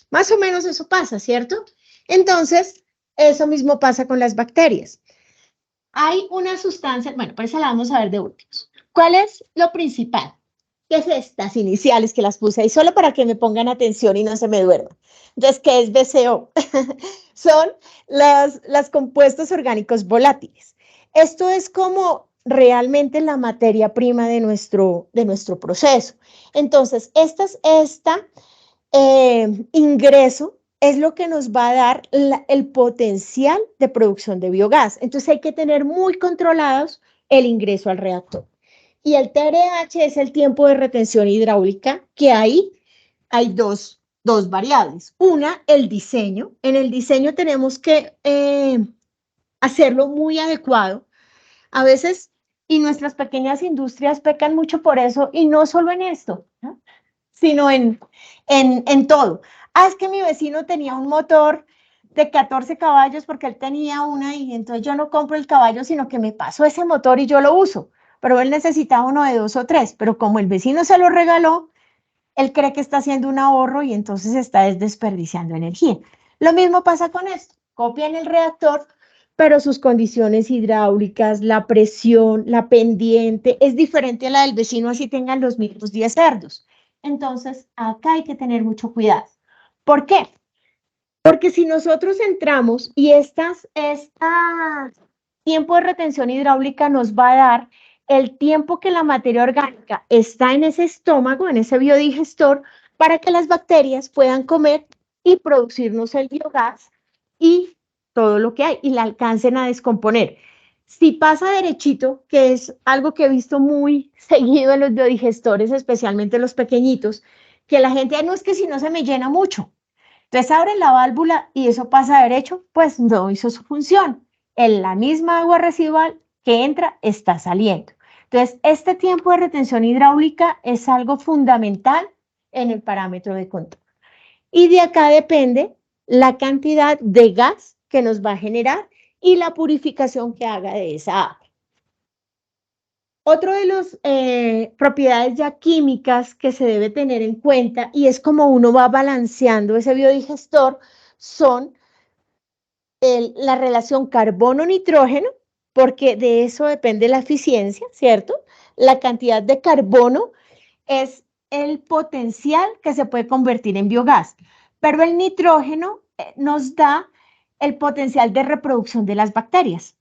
Más o menos eso pasa, ¿cierto? Entonces, eso mismo pasa con las bacterias. Hay una sustancia, bueno, por eso la vamos a ver de últimos. ¿Cuál es lo principal? ¿Qué es estas iniciales que las puse ahí? Solo para que me pongan atención y no se me duerman. Entonces, ¿qué es BCO? Son los compuestos orgánicos volátiles. Esto es como realmente la materia prima de nuestro proceso. Entonces, este ingreso es lo que nos va a dar el potencial de producción de biogás. Entonces, hay que tener muy controlados el ingreso al reactor. Y el TRH es el tiempo de retención hidráulica, que ahí hay dos variables. Una, el diseño. En el diseño tenemos que hacerlo muy adecuado. A veces, y nuestras pequeñas industrias pecan mucho por eso, y no solo en esto, ¿no? Sino en todo. Es que mi vecino tenía un motor de 14 caballos porque él tenía una y entonces yo no compro el caballo, sino que me pasó ese motor y yo lo uso. Pero él necesitaba uno de 2 o 3, pero como el vecino se lo regaló, él cree que está haciendo un ahorro y entonces está desperdiciando energía. Lo mismo pasa con esto. Copian el reactor, pero sus condiciones hidráulicas, la presión, la pendiente, es diferente a la del vecino, así tengan los mismos 10 cerdos. Entonces, acá hay que tener mucho cuidado. ¿Por qué? Porque si nosotros entramos y este tiempo de retención hidráulica nos va a dar el tiempo que la materia orgánica está en ese estómago, en ese biodigestor, para que las bacterias puedan comer y producirnos el biogás y todo lo que hay, y la alcancen a descomponer. Si pasa derechito, que es algo que he visto muy seguido en los biodigestores, especialmente los pequeñitos, que la gente, no es que si no se me llena mucho. Entonces abren la válvula y eso pasa derecho, pues no hizo su función. En la misma agua residual que entra, está saliendo. Entonces, este tiempo de retención hidráulica es algo fundamental en el parámetro de control. Y de acá depende la cantidad de gas que nos va a generar y la purificación que haga de esa agua. Otro de las propiedades ya químicas que se debe tener en cuenta, y es como uno va balanceando ese biodigestor, son la relación carbono-nitrógeno, porque de eso depende la eficiencia, ¿cierto? La cantidad de carbono es el potencial que se puede convertir en biogás, pero el nitrógeno nos da el potencial de reproducción de las bacterias.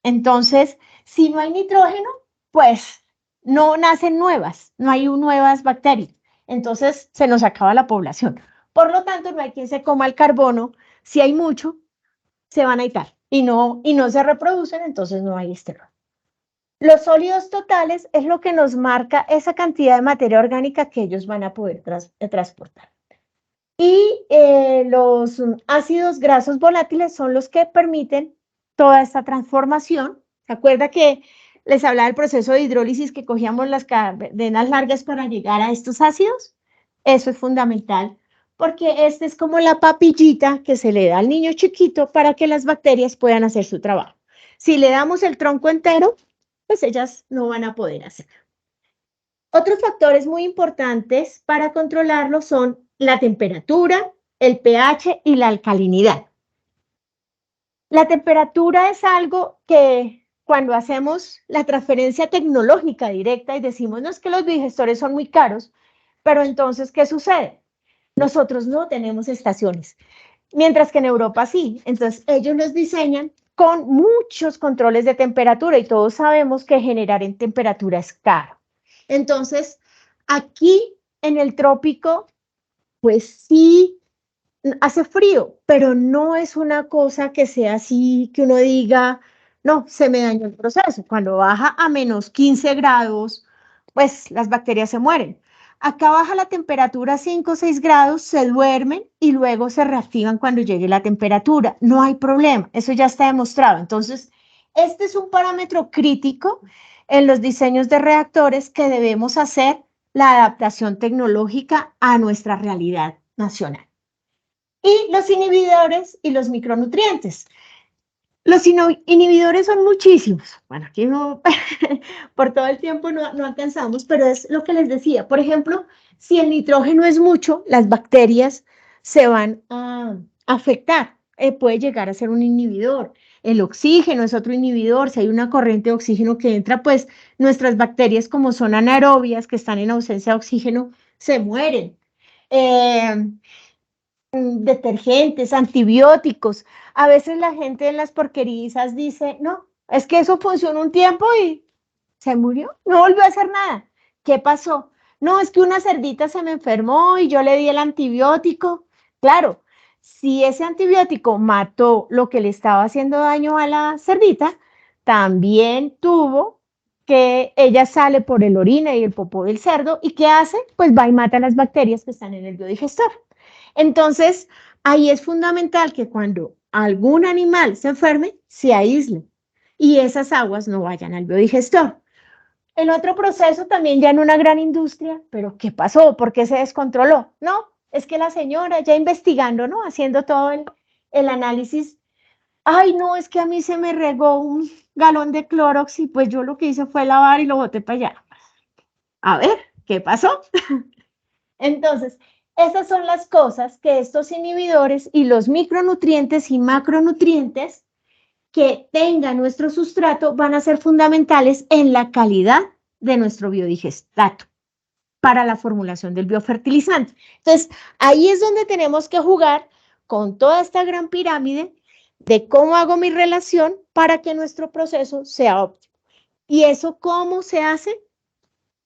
Entonces, si no hay nitrógeno, pues no nacen nuevas, no hay nuevas bacterias. Entonces, se nos acaba la población. Por lo tanto, no hay quien se coma el carbono. Si hay mucho, se van a agitar y no se reproducen, entonces no hay esterol. Los sólidos totales es lo que nos marca esa cantidad de materia orgánica que ellos van a poder transportar. Y los ácidos grasos volátiles son los que permiten toda esta transformación. ¿Se acuerda que les hablaba del proceso de hidrólisis, que cogíamos las cadenas largas para llegar a estos ácidos? Eso es fundamental porque este es como la papillita que se le da al niño chiquito para que las bacterias puedan hacer su trabajo. Si le damos el tronco entero, pues ellas no van a poder hacer. Otros factores muy importantes para controlarlo son la temperatura, el pH y la alcalinidad. La temperatura es algo que cuando hacemos la transferencia tecnológica directa y decimos, no es que los digestores son muy caros, pero entonces, ¿qué sucede? Nosotros no tenemos estaciones, mientras que en Europa sí. Entonces, ellos los diseñan con muchos controles de temperatura y todos sabemos que generar en temperatura es caro. Entonces, aquí en el trópico, pues sí, hace frío, pero no es una cosa que sea así, que uno diga, no, se me dañó el proceso. Cuando baja a menos 15 grados, pues las bacterias se mueren. Acá baja la temperatura a 5 o 6 grados, se duermen y luego se reactivan cuando llegue la temperatura. No hay problema, eso ya está demostrado. Entonces, este es un parámetro crítico en los diseños de reactores que debemos hacer la adaptación tecnológica a nuestra realidad nacional. Y los inhibidores y los micronutrientes. Los inhibidores son muchísimos. Bueno, aquí no, por todo el tiempo no alcanzamos, pero es lo que les decía. Por ejemplo, si el nitrógeno es mucho, las bacterias se van a afectar. Puede llegar a ser un inhibidor. El oxígeno es otro inhibidor. Si hay una corriente de oxígeno que entra, pues nuestras bacterias, como son anaerobias, que están en ausencia de oxígeno, se mueren. Detergentes, antibióticos. A veces la gente en las porquerizas dice, no, es que eso funcionó un tiempo y se murió, no volvió a hacer nada. ¿Qué pasó? No, es que una cerdita se me enfermó y yo le di el antibiótico. Claro, si ese antibiótico mató lo que le estaba haciendo daño a la cerdita, también tuvo que ella sale por el orina y el popó del cerdo, ¿y qué hace? Pues va y mata las bacterias que están en el biodigestor. Entonces, ahí es fundamental que cuando algún animal se enferme, se aísle y esas aguas no vayan al biodigestor. El otro proceso también ya en una gran industria, pero ¿qué pasó? ¿Por qué se descontroló? No, es que la señora ya investigando, ¿no? Haciendo todo el análisis. Ay, no, es que a mí se me regó un galón de Clorox y pues yo lo que hice fue lavar y lo boté para allá. A ver, ¿qué pasó? Entonces, esas son las cosas que estos inhibidores y los micronutrientes y macronutrientes que tenga nuestro sustrato van a ser fundamentales en la calidad de nuestro biodigestato para la formulación del biofertilizante. Entonces, ahí es donde tenemos que jugar con toda esta gran pirámide de cómo hago mi relación para que nuestro proceso sea óptimo. ¿Y eso cómo se hace?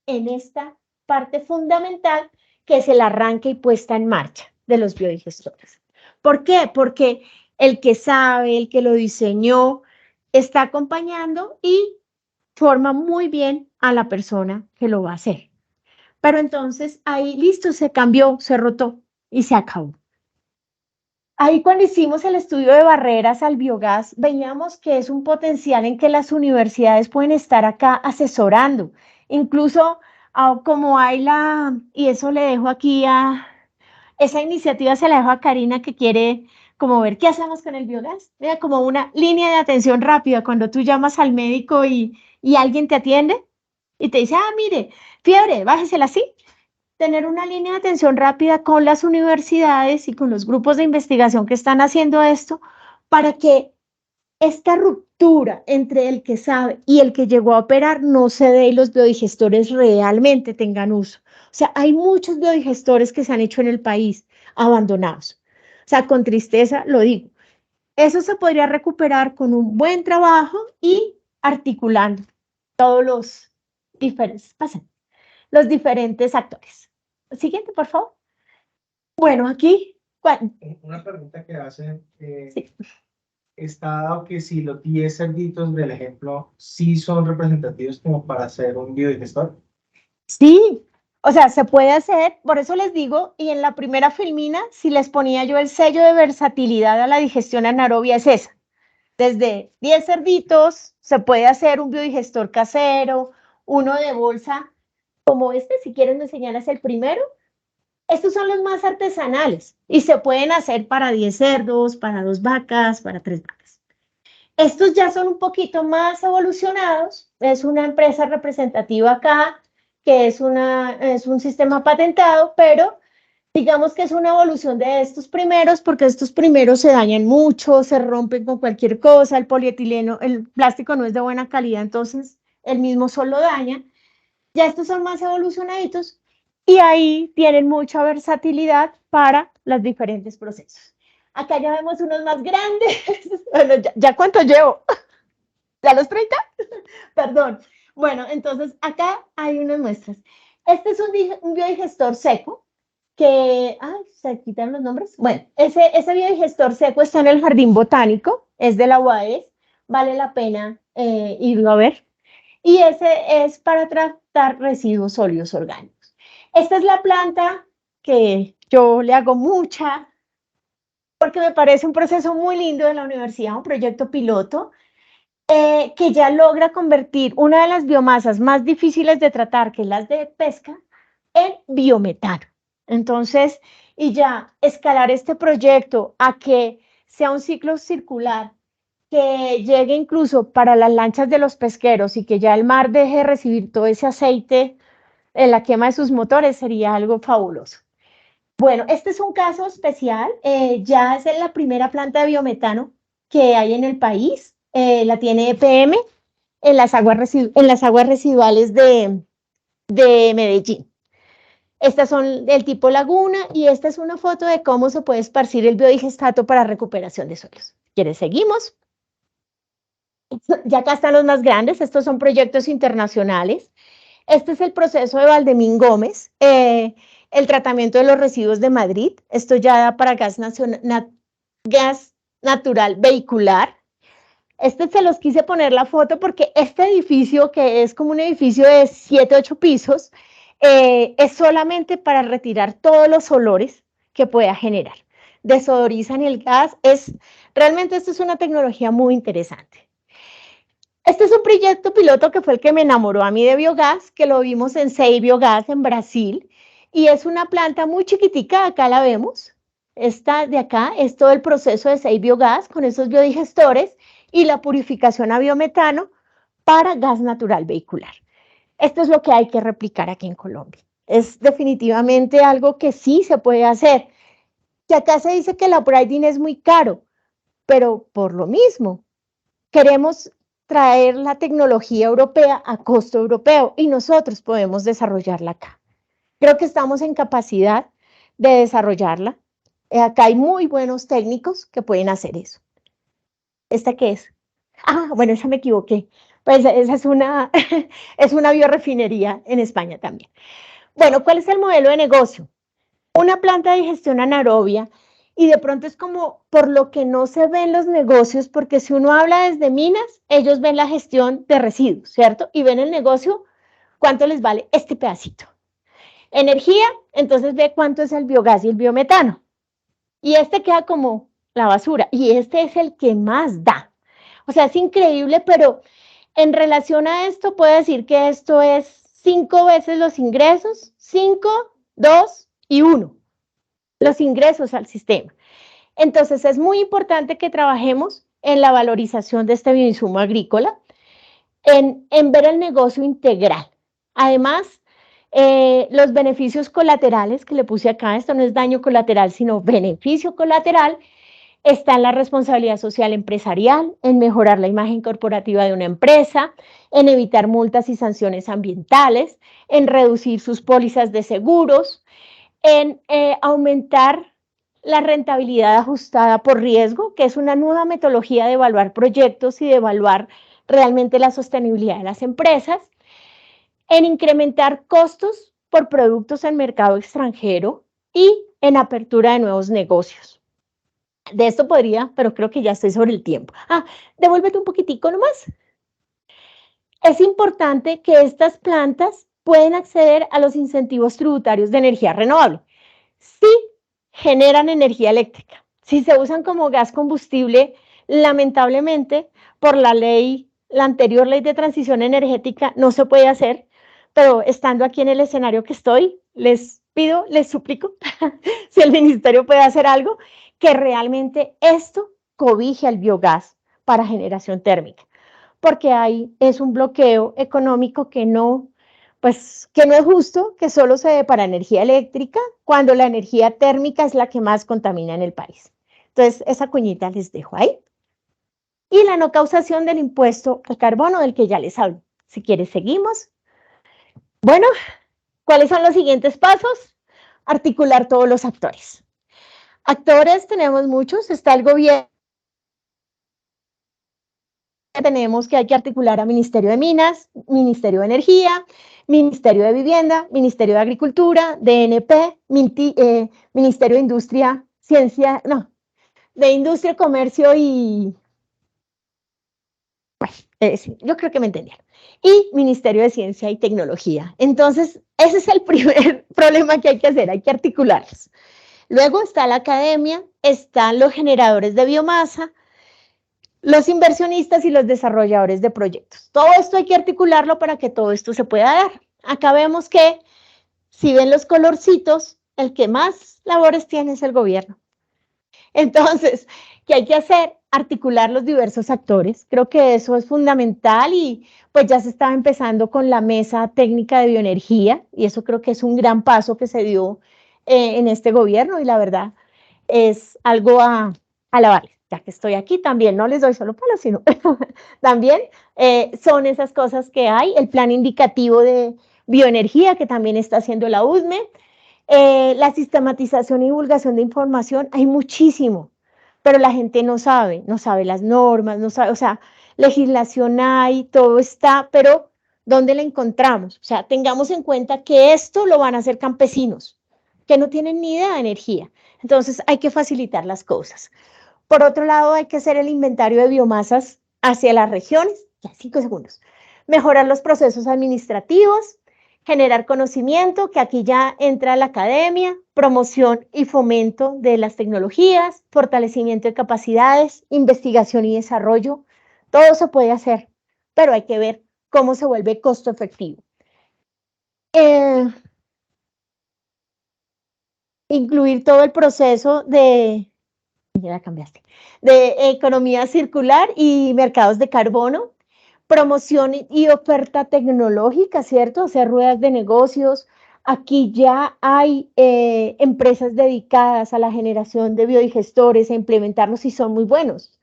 En esta parte fundamental que es el arranque y puesta en marcha de los biodigestores. ¿Por qué? Porque el que sabe, el que lo diseñó, está acompañando y forma muy bien a la persona que lo va a hacer. Pero entonces ahí, listo, se cambió, se rotó y se acabó. Ahí cuando hicimos el estudio de barreras al biogás, veíamos que es un potencial en que las universidades pueden estar acá asesorando. Incluso como hay y eso le dejo aquí esa iniciativa se la dejo a Karina que quiere como ver qué hacemos con el biogás. Vea, como una línea de atención rápida cuando tú llamas al médico y alguien te atiende y te dice, mire, fiebre, bájesela así. Tener una línea de atención rápida con las universidades y con los grupos de investigación que están haciendo esto para que esta ruptura entre el que sabe y el que llegó a operar no se dé y los biodigestores realmente tengan uso. O sea, hay muchos biodigestores que se han hecho en el país abandonados. O sea, con tristeza lo digo. Eso se podría recuperar con un buen trabajo y articulando todos los diferentes actores. Siguiente, por favor. Bueno, aquí. Una pregunta que hacen, Sí. está dado que si los 10 cerditos del ejemplo sí son representativos como para hacer un biodigestor. Sí, o sea, se puede hacer, por eso les digo, y en la primera filmina, si les ponía yo el sello de versatilidad a la digestión anaerobia, es esa. Desde 10 cerditos se puede hacer un biodigestor casero, uno de bolsa, como este, si quieren me señalas el primero, Estos son los más artesanales y se pueden hacer para 10 cerdos, para 2 vacas, para 3 vacas. Estos ya son un poquito más evolucionados. Es una empresa representativa acá, que es un sistema patentado, pero digamos que es una evolución de estos primeros, porque estos primeros se dañan mucho, se rompen con cualquier cosa, el polietileno, el plástico no es de buena calidad, entonces el mismo solo daña. Ya estos son más evolucionaditos y ahí tienen mucha versatilidad para los diferentes procesos. Acá ya vemos unos más grandes. Bueno, ¿ya cuánto llevo? ¿Ya los 30? Perdón. Bueno, entonces acá hay unas muestras. Este es un biodigestor seco que, se quitan los nombres. Bueno, ese biodigestor seco está en el Jardín Botánico, es de la UAS, vale la pena irlo a ver. Y ese es para tratar residuos sólidos orgánicos. Esta es la planta que yo le hago mucha, porque me parece un proceso muy lindo de la universidad, un proyecto piloto, que ya logra convertir una de las biomasas más difíciles de tratar, que es las de pesca, en biometano. Entonces, y ya escalar este proyecto a que sea un ciclo circular, que llegue incluso para las lanchas de los pesqueros y que ya el mar deje de recibir todo ese aceite en la quema de sus motores, sería algo fabuloso. Bueno, este es un caso especial, ya es la primera planta de biometano que hay en el país, la tiene EPM en las aguas residuales de Medellín. Estas son del tipo laguna y esta es una foto de cómo se puede esparcir el biodigestato para recuperación de suelos. ¿Quieres seguimos? Ya acá están los más grandes, estos son proyectos internacionales. Este es el proceso de Valdemín Gómez, el tratamiento de los residuos de Madrid. Esto ya da para gas natural vehicular. Este se los quise poner la foto porque este edificio, que es como un edificio de 7, 8 pisos, es solamente para retirar todos los olores que pueda generar. Desodorizan el gas. Realmente esto es una tecnología muy interesante. Este es un proyecto piloto que fue el que me enamoró a mí de biogás, que lo vimos en Sei Biogás en Brasil, y es una planta muy chiquitica, acá la vemos. Esta de acá es todo el proceso de Sei Biogás con esos biodigestores y la purificación a biometano para gas natural vehicular. Esto es lo que hay que replicar aquí en Colombia. Es definitivamente algo que sí se puede hacer. Que acá se dice que el upgrading es muy caro, pero por lo mismo, queremos traer la tecnología europea a costo europeo y nosotros podemos desarrollarla acá. Creo que estamos en capacidad de desarrollarla. Acá hay muy buenos técnicos que pueden hacer eso. ¿Esta qué es? Bueno, esa me equivoqué. Pues esa es una biorefinería en España también. Bueno, ¿cuál es el modelo de negocio? Una planta de digestión anaerobia. Y de pronto es como por lo que no se ven los negocios, porque si uno habla desde minas, ellos ven la gestión de residuos, ¿cierto? Y ven el negocio, cuánto les vale este pedacito. Energía, entonces ve cuánto es el biogás y el biometano. Y este queda como la basura, y este es el que más da. O sea, es increíble, pero en relación a esto, puedo decir que esto es 5 veces los ingresos, 5, 2 y 1. Los ingresos al sistema. Entonces, es muy importante que trabajemos en la valorización de este bioinsumo agrícola, en ver el negocio integral. Además, los beneficios colaterales que le puse acá, esto no es daño colateral, sino beneficio colateral, está en la responsabilidad social empresarial, en mejorar la imagen corporativa de una empresa, en evitar multas y sanciones ambientales, en reducir sus pólizas de seguros, en aumentar la rentabilidad ajustada por riesgo, que es una nueva metodología de evaluar proyectos y de evaluar realmente la sostenibilidad de las empresas, en incrementar costos por productos en mercado extranjero y en apertura de nuevos negocios. De esto podría, pero creo que ya estoy sobre el tiempo. Devuélvete un poquitico nomás. Es importante que estas plantas pueden acceder a los incentivos tributarios de energía renovable. Si generan energía eléctrica, si se usan como gas combustible, lamentablemente, por la anterior ley de transición energética, no se puede hacer, pero estando aquí en el escenario que estoy, les pido, les suplico, si el ministerio puede hacer algo, que realmente esto cobije al biogás para generación térmica, porque ahí es un bloqueo económico que no, pues, que no es justo, que solo se dé para energía eléctrica, cuando la energía térmica es la que más contamina en el país. Entonces, esa cuñita les dejo ahí. Y la no causación del impuesto al carbono, del que ya les hablo. Si quieres, seguimos. Bueno, ¿cuáles son los siguientes pasos? Articular todos los actores. Actores tenemos muchos, está el gobierno, tenemos que hay que articular a Ministerio de Minas, Ministerio de Energía, Ministerio de Vivienda, Ministerio de Agricultura, DNP, Ministerio de Industria, Ciencia, no, de Industria, Comercio y... Bueno, sí, yo creo que me entendieron. Y Ministerio de Ciencia y Tecnología. Entonces, ese es el primer problema que hay que hacer, hay que articularlos. Luego está la academia, están los generadores de biomasa, los inversionistas y los desarrolladores de proyectos. Todo esto hay que articularlo para que todo esto se pueda dar. Acá vemos que, si ven los colorcitos, el que más labores tiene es el gobierno. Entonces, ¿qué hay que hacer? Articular los diversos actores. Creo que eso es fundamental y pues ya se estaba empezando con la mesa técnica de bioenergía y eso creo que es un gran paso que se dio en este gobierno y la verdad es algo a alabarles. Ya que estoy aquí también, no les doy solo palos, sino también son esas cosas que hay, el plan indicativo de bioenergía que también está haciendo la USME, la sistematización y divulgación de información, hay muchísimo, pero la gente no sabe las normas, no sabe, o sea, legislación hay, todo está, pero ¿dónde la encontramos? O sea, tengamos en cuenta que esto lo van a hacer campesinos, que no tienen ni idea de energía, entonces hay que facilitar las cosas. Por otro lado, hay que hacer el inventario de biomasas hacia las regiones, ya 5 segundos, mejorar los procesos administrativos, generar conocimiento, que aquí ya entra la academia, promoción y fomento de las tecnologías, fortalecimiento de capacidades, investigación y desarrollo. Todo se puede hacer, pero hay que ver cómo se vuelve costo efectivo. Incluir todo el proceso de, ya cambiaste, de economía circular y mercados de carbono, promoción y oferta tecnológica, ¿cierto? Hacer ruedas de negocios. Aquí ya hay empresas dedicadas a la generación de biodigestores, a implementarlos y son muy buenos.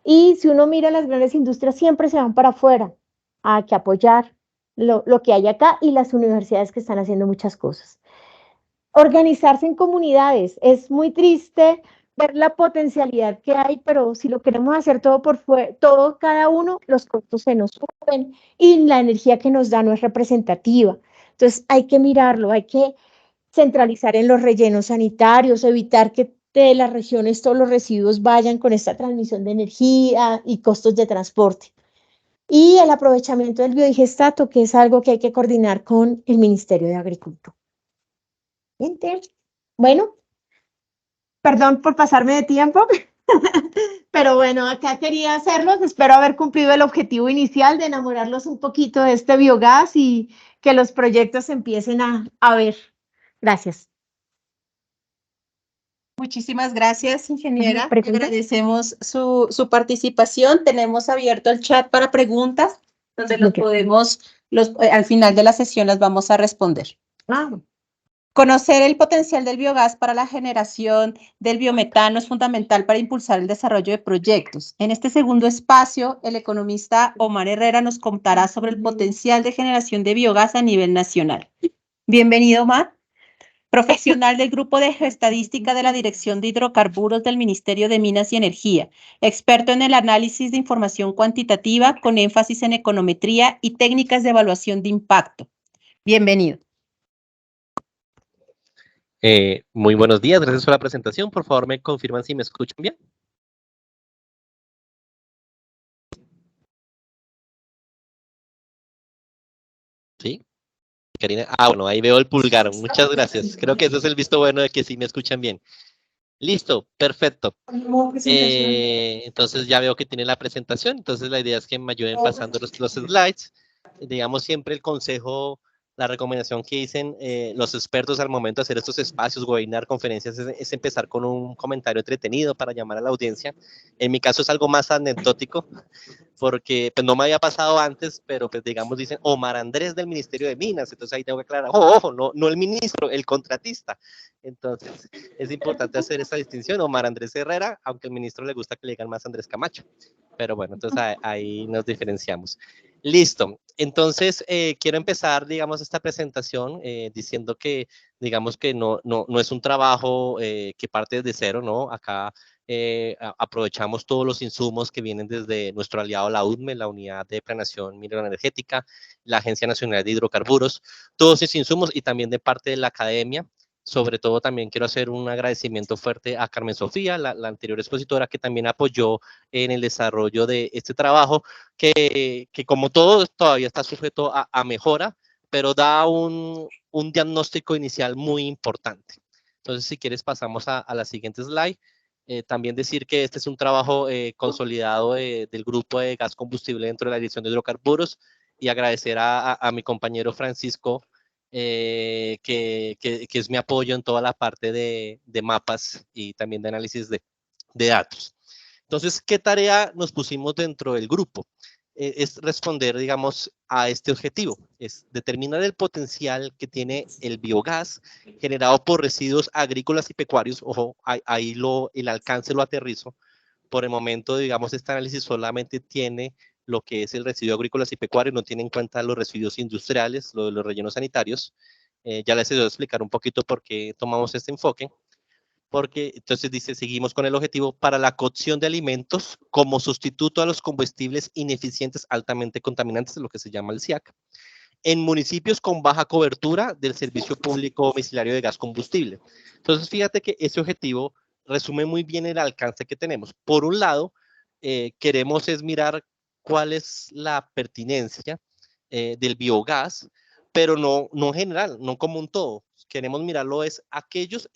Y si uno mira las grandes industrias, siempre se van para afuera. Hay que apoyar lo que hay acá y las universidades que están haciendo muchas cosas. Organizarse en comunidades. Es muy triste ver la potencialidad que hay, pero si lo queremos hacer todo por fuera, todo cada uno, los costos se nos suben y la energía que nos da no es representativa. Entonces hay que mirarlo, hay que centralizar en los rellenos sanitarios, evitar que de las regiones todos los residuos vayan con esta transmisión de energía y costos de transporte. Y el aprovechamiento del biodigestato, que es algo que hay que coordinar con el Ministerio de Agricultura. Bueno, perdón por pasarme de tiempo, pero bueno, acá quería hacerlos. Espero haber cumplido el objetivo inicial de enamorarlos un poquito de este biogás y que los proyectos empiecen a ver. Gracias. Muchísimas gracias, ingeniera. ¿Preguntas? Agradecemos su participación. Tenemos abierto el chat para preguntas, donde los podemos, al final de la sesión las vamos a responder. Conocer el potencial del biogás para la generación del biometano es fundamental para impulsar el desarrollo de proyectos. En este segundo espacio, el economista Omar Herrera nos contará sobre el potencial de generación de biogás a nivel nacional. Bienvenido, Omar. Profesional del Grupo de Geoestadística de la Dirección de Hidrocarburos del Ministerio de Minas y Energía, experto en el análisis de información cuantitativa con énfasis en econometría y técnicas de evaluación de impacto. Bienvenido. Muy buenos días, gracias por la presentación. Por favor, me confirman si me escuchan bien. ¿Sí? Karina, bueno, ahí veo el pulgar. Muchas gracias. Creo que ese es el visto bueno de que sí me escuchan bien. Listo, perfecto. Entonces ya veo que tiene la presentación. Entonces la idea es que me ayuden pasando los slides. Digamos, siempre el consejo la recomendación que dicen los expertos al momento de hacer estos espacios, webinar, conferencias, es empezar con un comentario entretenido para llamar a la audiencia. En mi caso es algo más anecdótico, porque pues, no me había pasado antes, pero pues digamos dicen Omar Andrés del Ministerio de Minas, entonces ahí tengo que aclarar, ojo, no el ministro, el contratista. Entonces es importante hacer esa distinción, Omar Andrés Herrera, aunque al ministro le gusta que le digan más Andrés Camacho. Pero bueno, entonces ahí nos diferenciamos. Listo. Entonces, quiero empezar, digamos, esta presentación diciendo que, digamos, que no es un trabajo que parte desde cero, ¿no? Acá aprovechamos todos los insumos que vienen desde nuestro aliado, la UDME, la Unidad de Planeación Minera Energética, la Agencia Nacional de Hidrocarburos, todos esos insumos y también de parte de la academia. Sobre todo también quiero hacer un agradecimiento fuerte a Carmen Sofía, la anterior expositora, que también apoyó en el desarrollo de este trabajo, que como todo todavía está sujeto a mejora, pero da un diagnóstico inicial muy importante. Entonces, si quieres, pasamos a la siguiente slide. También decir que este es un trabajo consolidado del grupo de gas combustible dentro de la Dirección de Hidrocarburos, y agradecer a mi compañero Francisco, que es mi apoyo en toda la parte de mapas y también de análisis de datos. Entonces, ¿qué tarea nos pusimos dentro del grupo? Es responder, digamos, a este objetivo, es determinar el potencial que tiene el biogás generado por residuos agrícolas y pecuarios. Ojo, ahí el alcance lo aterrizo. Por el momento, digamos, este análisis solamente tiene lo que es el residuo agrícolas y pecuario, no tiene en cuenta los residuos industriales, los rellenos sanitarios. Ya les he de explicar un poquito por qué tomamos este enfoque. Porque entonces dice, seguimos con el objetivo para la cocción de alimentos como sustituto a los combustibles ineficientes altamente contaminantes, lo que se llama el SIAC, en municipios con baja cobertura del servicio público domiciliario de gas combustible. Entonces, fíjate que ese objetivo resume muy bien el alcance que tenemos. Por un lado, queremos es mirar cuál es la pertinencia del biogás, pero no en general, no como un todo. Queremos mirarlo es aquellas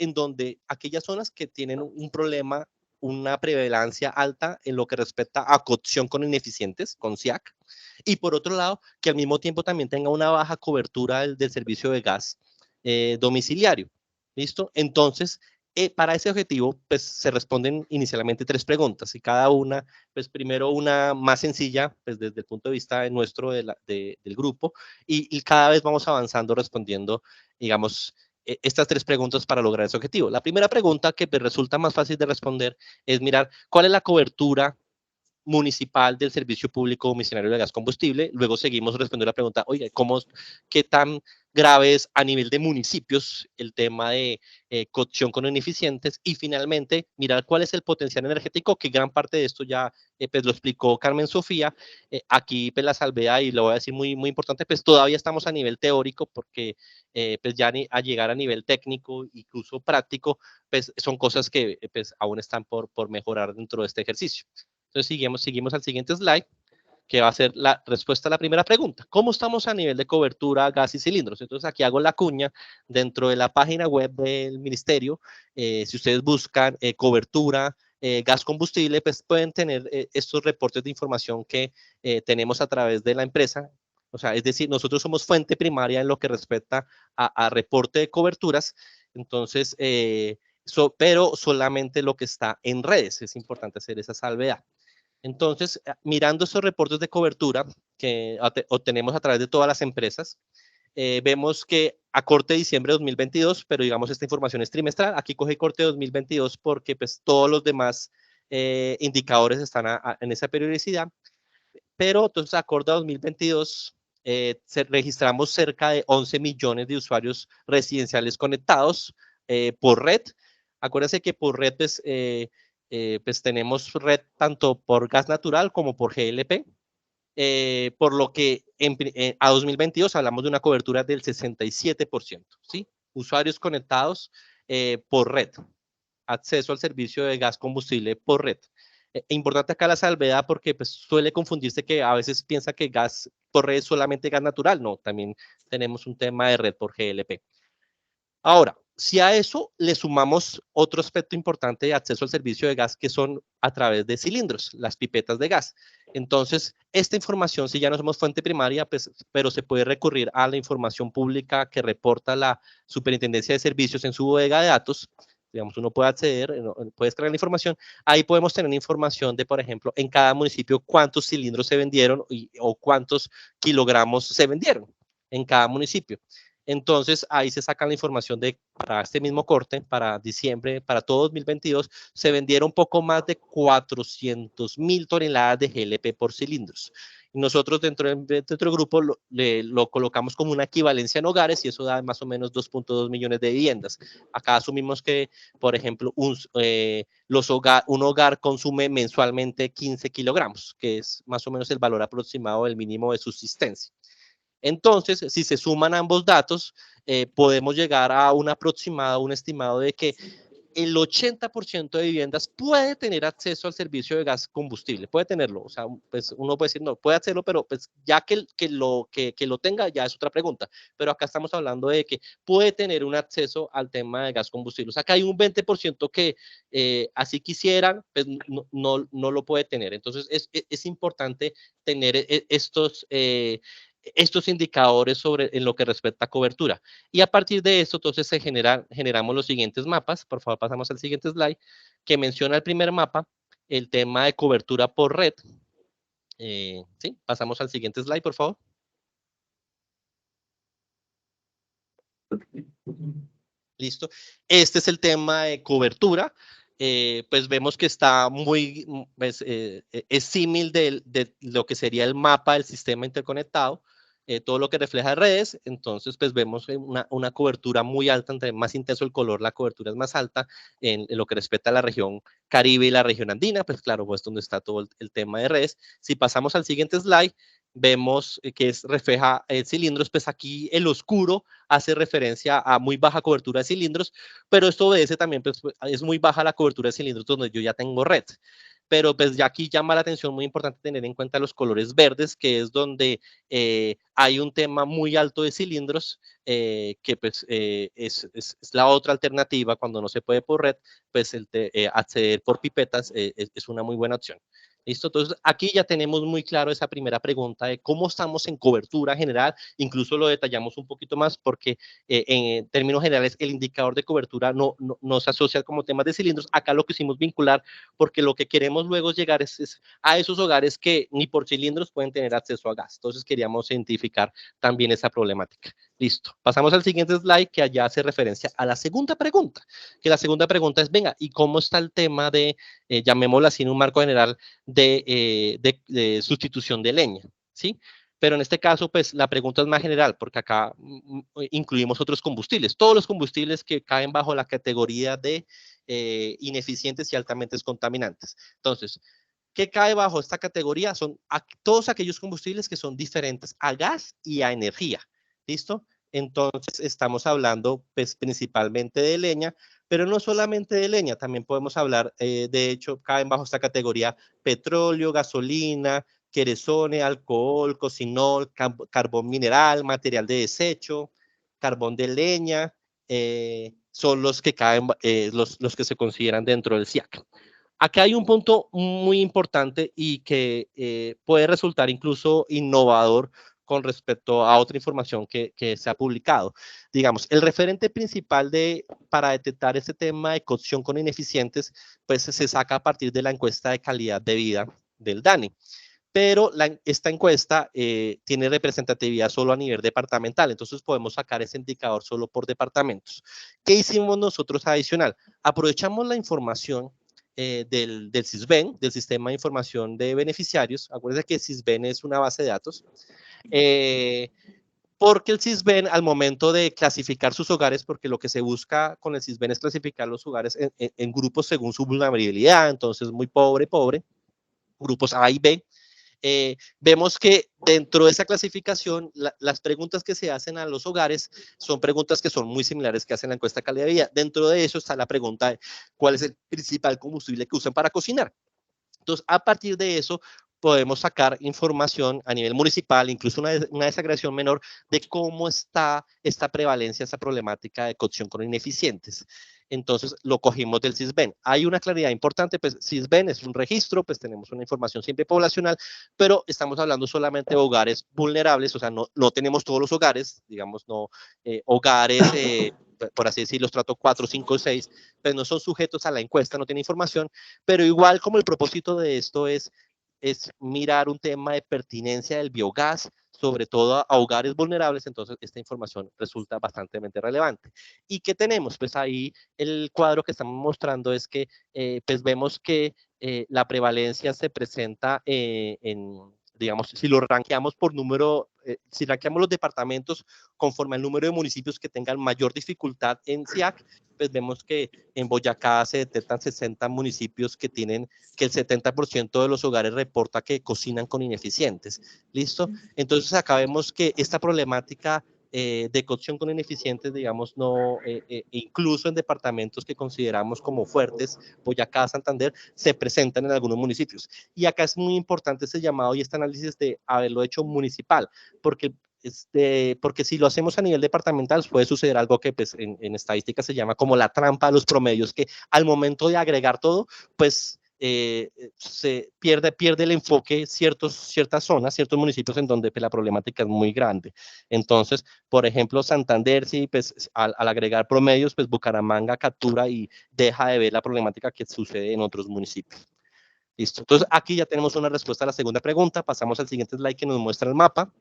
zonas que tienen un problema, una prevalencia alta en lo que respecta a cocción con ineficientes, con SIAC, y por otro lado, que al mismo tiempo también tenga una baja cobertura del servicio de gas domiciliario. ¿Listo? Entonces, para ese objetivo, pues se responden inicialmente 3 preguntas, y cada una, pues primero una más sencilla, pues desde el punto de vista nuestro del grupo, y cada vez vamos avanzando respondiendo, digamos, estas 3 preguntas para lograr ese objetivo. La primera pregunta, que pues resulta más fácil de responder, es mirar cuál es la cobertura municipal del servicio público domiciliario de gas combustible. Luego seguimos respondiendo la pregunta, oye, ¿qué tan grave es a nivel de municipios el tema de cocción con ineficientes? Y finalmente, mirar cuál es el potencial energético, que gran parte de esto ya pues lo explicó Carmen Sofía. Aquí pues la salvedad, y lo voy a decir muy importante, pues todavía estamos a nivel teórico, porque pues ya a llegar a nivel técnico, incluso práctico, pues son cosas que pues aún están por mejorar dentro de este ejercicio. Entonces seguimos al siguiente slide, que va a ser la respuesta a la primera pregunta. ¿Cómo estamos a nivel de cobertura, gas y cilindros? Entonces aquí hago la cuña dentro de la página web del ministerio. Si ustedes buscan cobertura, gas combustible, pues pueden tener estos reportes de información que tenemos a través de la empresa. O sea, es decir, nosotros somos fuente primaria en lo que respecta a reporte de coberturas. Entonces, pero solamente lo que está en redes. Es importante hacer esa salvedad. Entonces, mirando esos reportes de cobertura que obtenemos a través de todas las empresas, vemos que a corte de diciembre de 2022, pero digamos esta información es trimestral, aquí coge corte de 2022 porque pues todos los demás indicadores están en esa periodicidad, pero entonces a corte de 2022 registramos cerca de 11 millones de usuarios residenciales conectados por red. Acuérdense que por red pues tenemos red tanto por gas natural como por GLP, por lo que a 2022 hablamos de una cobertura del 67%, ¿sí? Usuarios conectados por red, acceso al servicio de gas combustible por red. Importante acá la salvedad, porque pues, suele confundirse que a veces piensa que gas por red es solamente gas natural. No, también tenemos un tema de red por GLP. Ahora, si a eso le sumamos otro aspecto importante de acceso al servicio de gas, que son a través de cilindros, las pipetas de gas. Entonces, esta información, si ya no somos fuente primaria, pues, pero se puede recurrir a la información pública que reporta la Superintendencia de Servicios en su bodega de datos. Digamos, uno puede acceder, puede extraer la información. Ahí podemos tener información de, por ejemplo, en cada municipio cuántos cilindros se vendieron o cuántos kilogramos se vendieron en cada municipio. Entonces, ahí se saca la información de, para este mismo corte, para diciembre, para todo 2022, se vendieron poco más de 400.000 toneladas de GLP por cilindros. Y nosotros dentro del grupo lo colocamos como una equivalencia en hogares y eso da más o menos 2.2 millones de viviendas. Acá asumimos que, por ejemplo, un hogar consume mensualmente 15 kilogramos, que es más o menos el valor aproximado del mínimo de subsistencia. Entonces, si se suman ambos datos, podemos llegar a un aproximado, un estimado de que el 80% de viviendas puede tener acceso al servicio de gas combustible, puede tenerlo, o sea, pues uno puede decir, no, puede hacerlo, pero pues ya que lo tenga ya es otra pregunta, pero acá estamos hablando de que puede tener un acceso al tema de gas combustible, o sea, que hay un 20% que así quisieran, pues no lo puede tener, entonces es importante tener estos indicadores en lo que respecta a cobertura. Y a partir de esto, entonces, generamos los siguientes mapas. Por favor, pasamos al siguiente slide, que menciona el primer mapa, el tema de cobertura por red. Sí, pasamos al siguiente slide, por favor. Listo. Este es el tema de cobertura. Pues vemos que está muy, pues, es símil de lo que sería el mapa del sistema interconectado. Todo lo que refleja redes, entonces pues vemos una cobertura muy alta, entre más intenso el color, la cobertura es más alta en lo que respecta a la región Caribe y la región andina, pues claro, pues donde está todo el tema de redes. Si pasamos al siguiente slide, vemos que refleja cilindros, pues aquí el oscuro hace referencia a muy baja cobertura de cilindros, pero esto obedece también, pues es muy baja la cobertura de cilindros donde yo ya tengo red. Pero pues ya aquí llama la atención, muy importante tener en cuenta los colores verdes, que es donde hay un tema muy alto de cilindros, que pues es la otra alternativa cuando no se puede por red, pues acceder por pipetas es una muy buena opción. ¿Listo? Entonces, aquí ya tenemos muy claro esa primera pregunta de cómo estamos en cobertura general, incluso lo detallamos un poquito más porque en términos generales el indicador de cobertura no se asocia como temas de cilindros. Acá lo quisimos vincular porque lo que queremos luego llegar es a esos hogares que ni por cilindros pueden tener acceso a gas. Entonces, queríamos identificar también esa problemática. Listo. Pasamos al siguiente slide, que allá hace referencia a la segunda pregunta, que la segunda pregunta es, venga, ¿y cómo está el tema de, llamémoslo así en un marco general, de sustitución de leña? ¿Sí? Pero en este caso, pues la pregunta es más general, porque acá incluimos otros combustibles, todos los combustibles que caen bajo la categoría de ineficientes y altamente contaminantes. Entonces, ¿qué cae bajo esta categoría? Son todos aquellos combustibles que son diferentes a gas y a energía. ¿Listo? Entonces, estamos hablando pues, principalmente de leña, pero no solamente de leña, también podemos hablar, de hecho, caen bajo esta categoría petróleo, gasolina, querosene, alcohol, cocinol, carbón mineral, material de desecho, carbón de leña, son los que caen, los que se consideran dentro del SIAC. Acá hay un punto muy importante y que puede resultar incluso innovador con respecto a otra información que se ha publicado. Digamos, el referente principal para detectar este tema de cocción con ineficientes, pues se saca a partir de la encuesta de calidad de vida del DANI. Pero esta encuesta tiene representatividad solo a nivel departamental, entonces podemos sacar ese indicador solo por departamentos. ¿Qué hicimos nosotros adicional? Aprovechamos la información del SISBEN, del Sistema de Información de Beneficiarios. Acuérdense que SISBEN es una base de datos. Porque el SISBEN, al momento de clasificar sus hogares, porque lo que se busca con el SISBEN es clasificar los hogares en grupos según su vulnerabilidad, entonces muy pobre, grupos A y B. Vemos que dentro de esa clasificación, las preguntas que se hacen a los hogares son preguntas que son muy similares que hacen la encuesta de calidad de vida. Dentro de eso está la pregunta de cuál es el principal combustible que usan para cocinar. Entonces, a partir de eso, podemos sacar información a nivel municipal, incluso una desagregación menor de cómo está esta prevalencia, esta problemática de cocción con ineficientes. Entonces lo cogimos del CISBEN. Hay una claridad importante, pues CISBEN es un registro, pues tenemos una información siempre poblacional, pero estamos hablando solamente de hogares vulnerables, o sea, no tenemos todos los hogares, digamos, no hogares, por así decirlo, estrato 4, 5, 6, pues no son sujetos a la encuesta, no tienen información, pero igual como el propósito de esto es mirar un tema de pertinencia del biogás, sobre todo a hogares vulnerables, entonces esta información resulta bastante relevante. ¿Y qué tenemos? Pues ahí el cuadro que estamos mostrando es que pues vemos que la prevalencia se presenta digamos, si lo rankeamos por número, si rankeamos los departamentos conforme al número de municipios que tengan mayor dificultad en SIAC, pues vemos que en Boyacá se detectan 60 municipios que tienen que el 70% de los hogares reporta que cocinan con ineficientes. ¿Listo? Entonces acá vemos que esta problemática de cocción con ineficientes, digamos, no, incluso en departamentos que consideramos como fuertes, Boyacá, Santander, se presentan en algunos municipios. Y acá es muy importante este llamado y este análisis de haberlo hecho municipal, porque si lo hacemos a nivel departamental puede suceder algo que pues, en estadística se llama como la trampa de los promedios, que al momento de agregar todo, pues se pierde el enfoque ciertas zonas, ciertos municipios en donde pues, la problemática es muy grande. Entonces, por ejemplo, Santander, sí, pues al agregar promedios, pues Bucaramanga captura y deja de ver la problemática que sucede en otros municipios. Listo. Entonces, aquí ya tenemos una respuesta a la segunda pregunta. Pasamos al siguiente slide que nos muestra el mapa,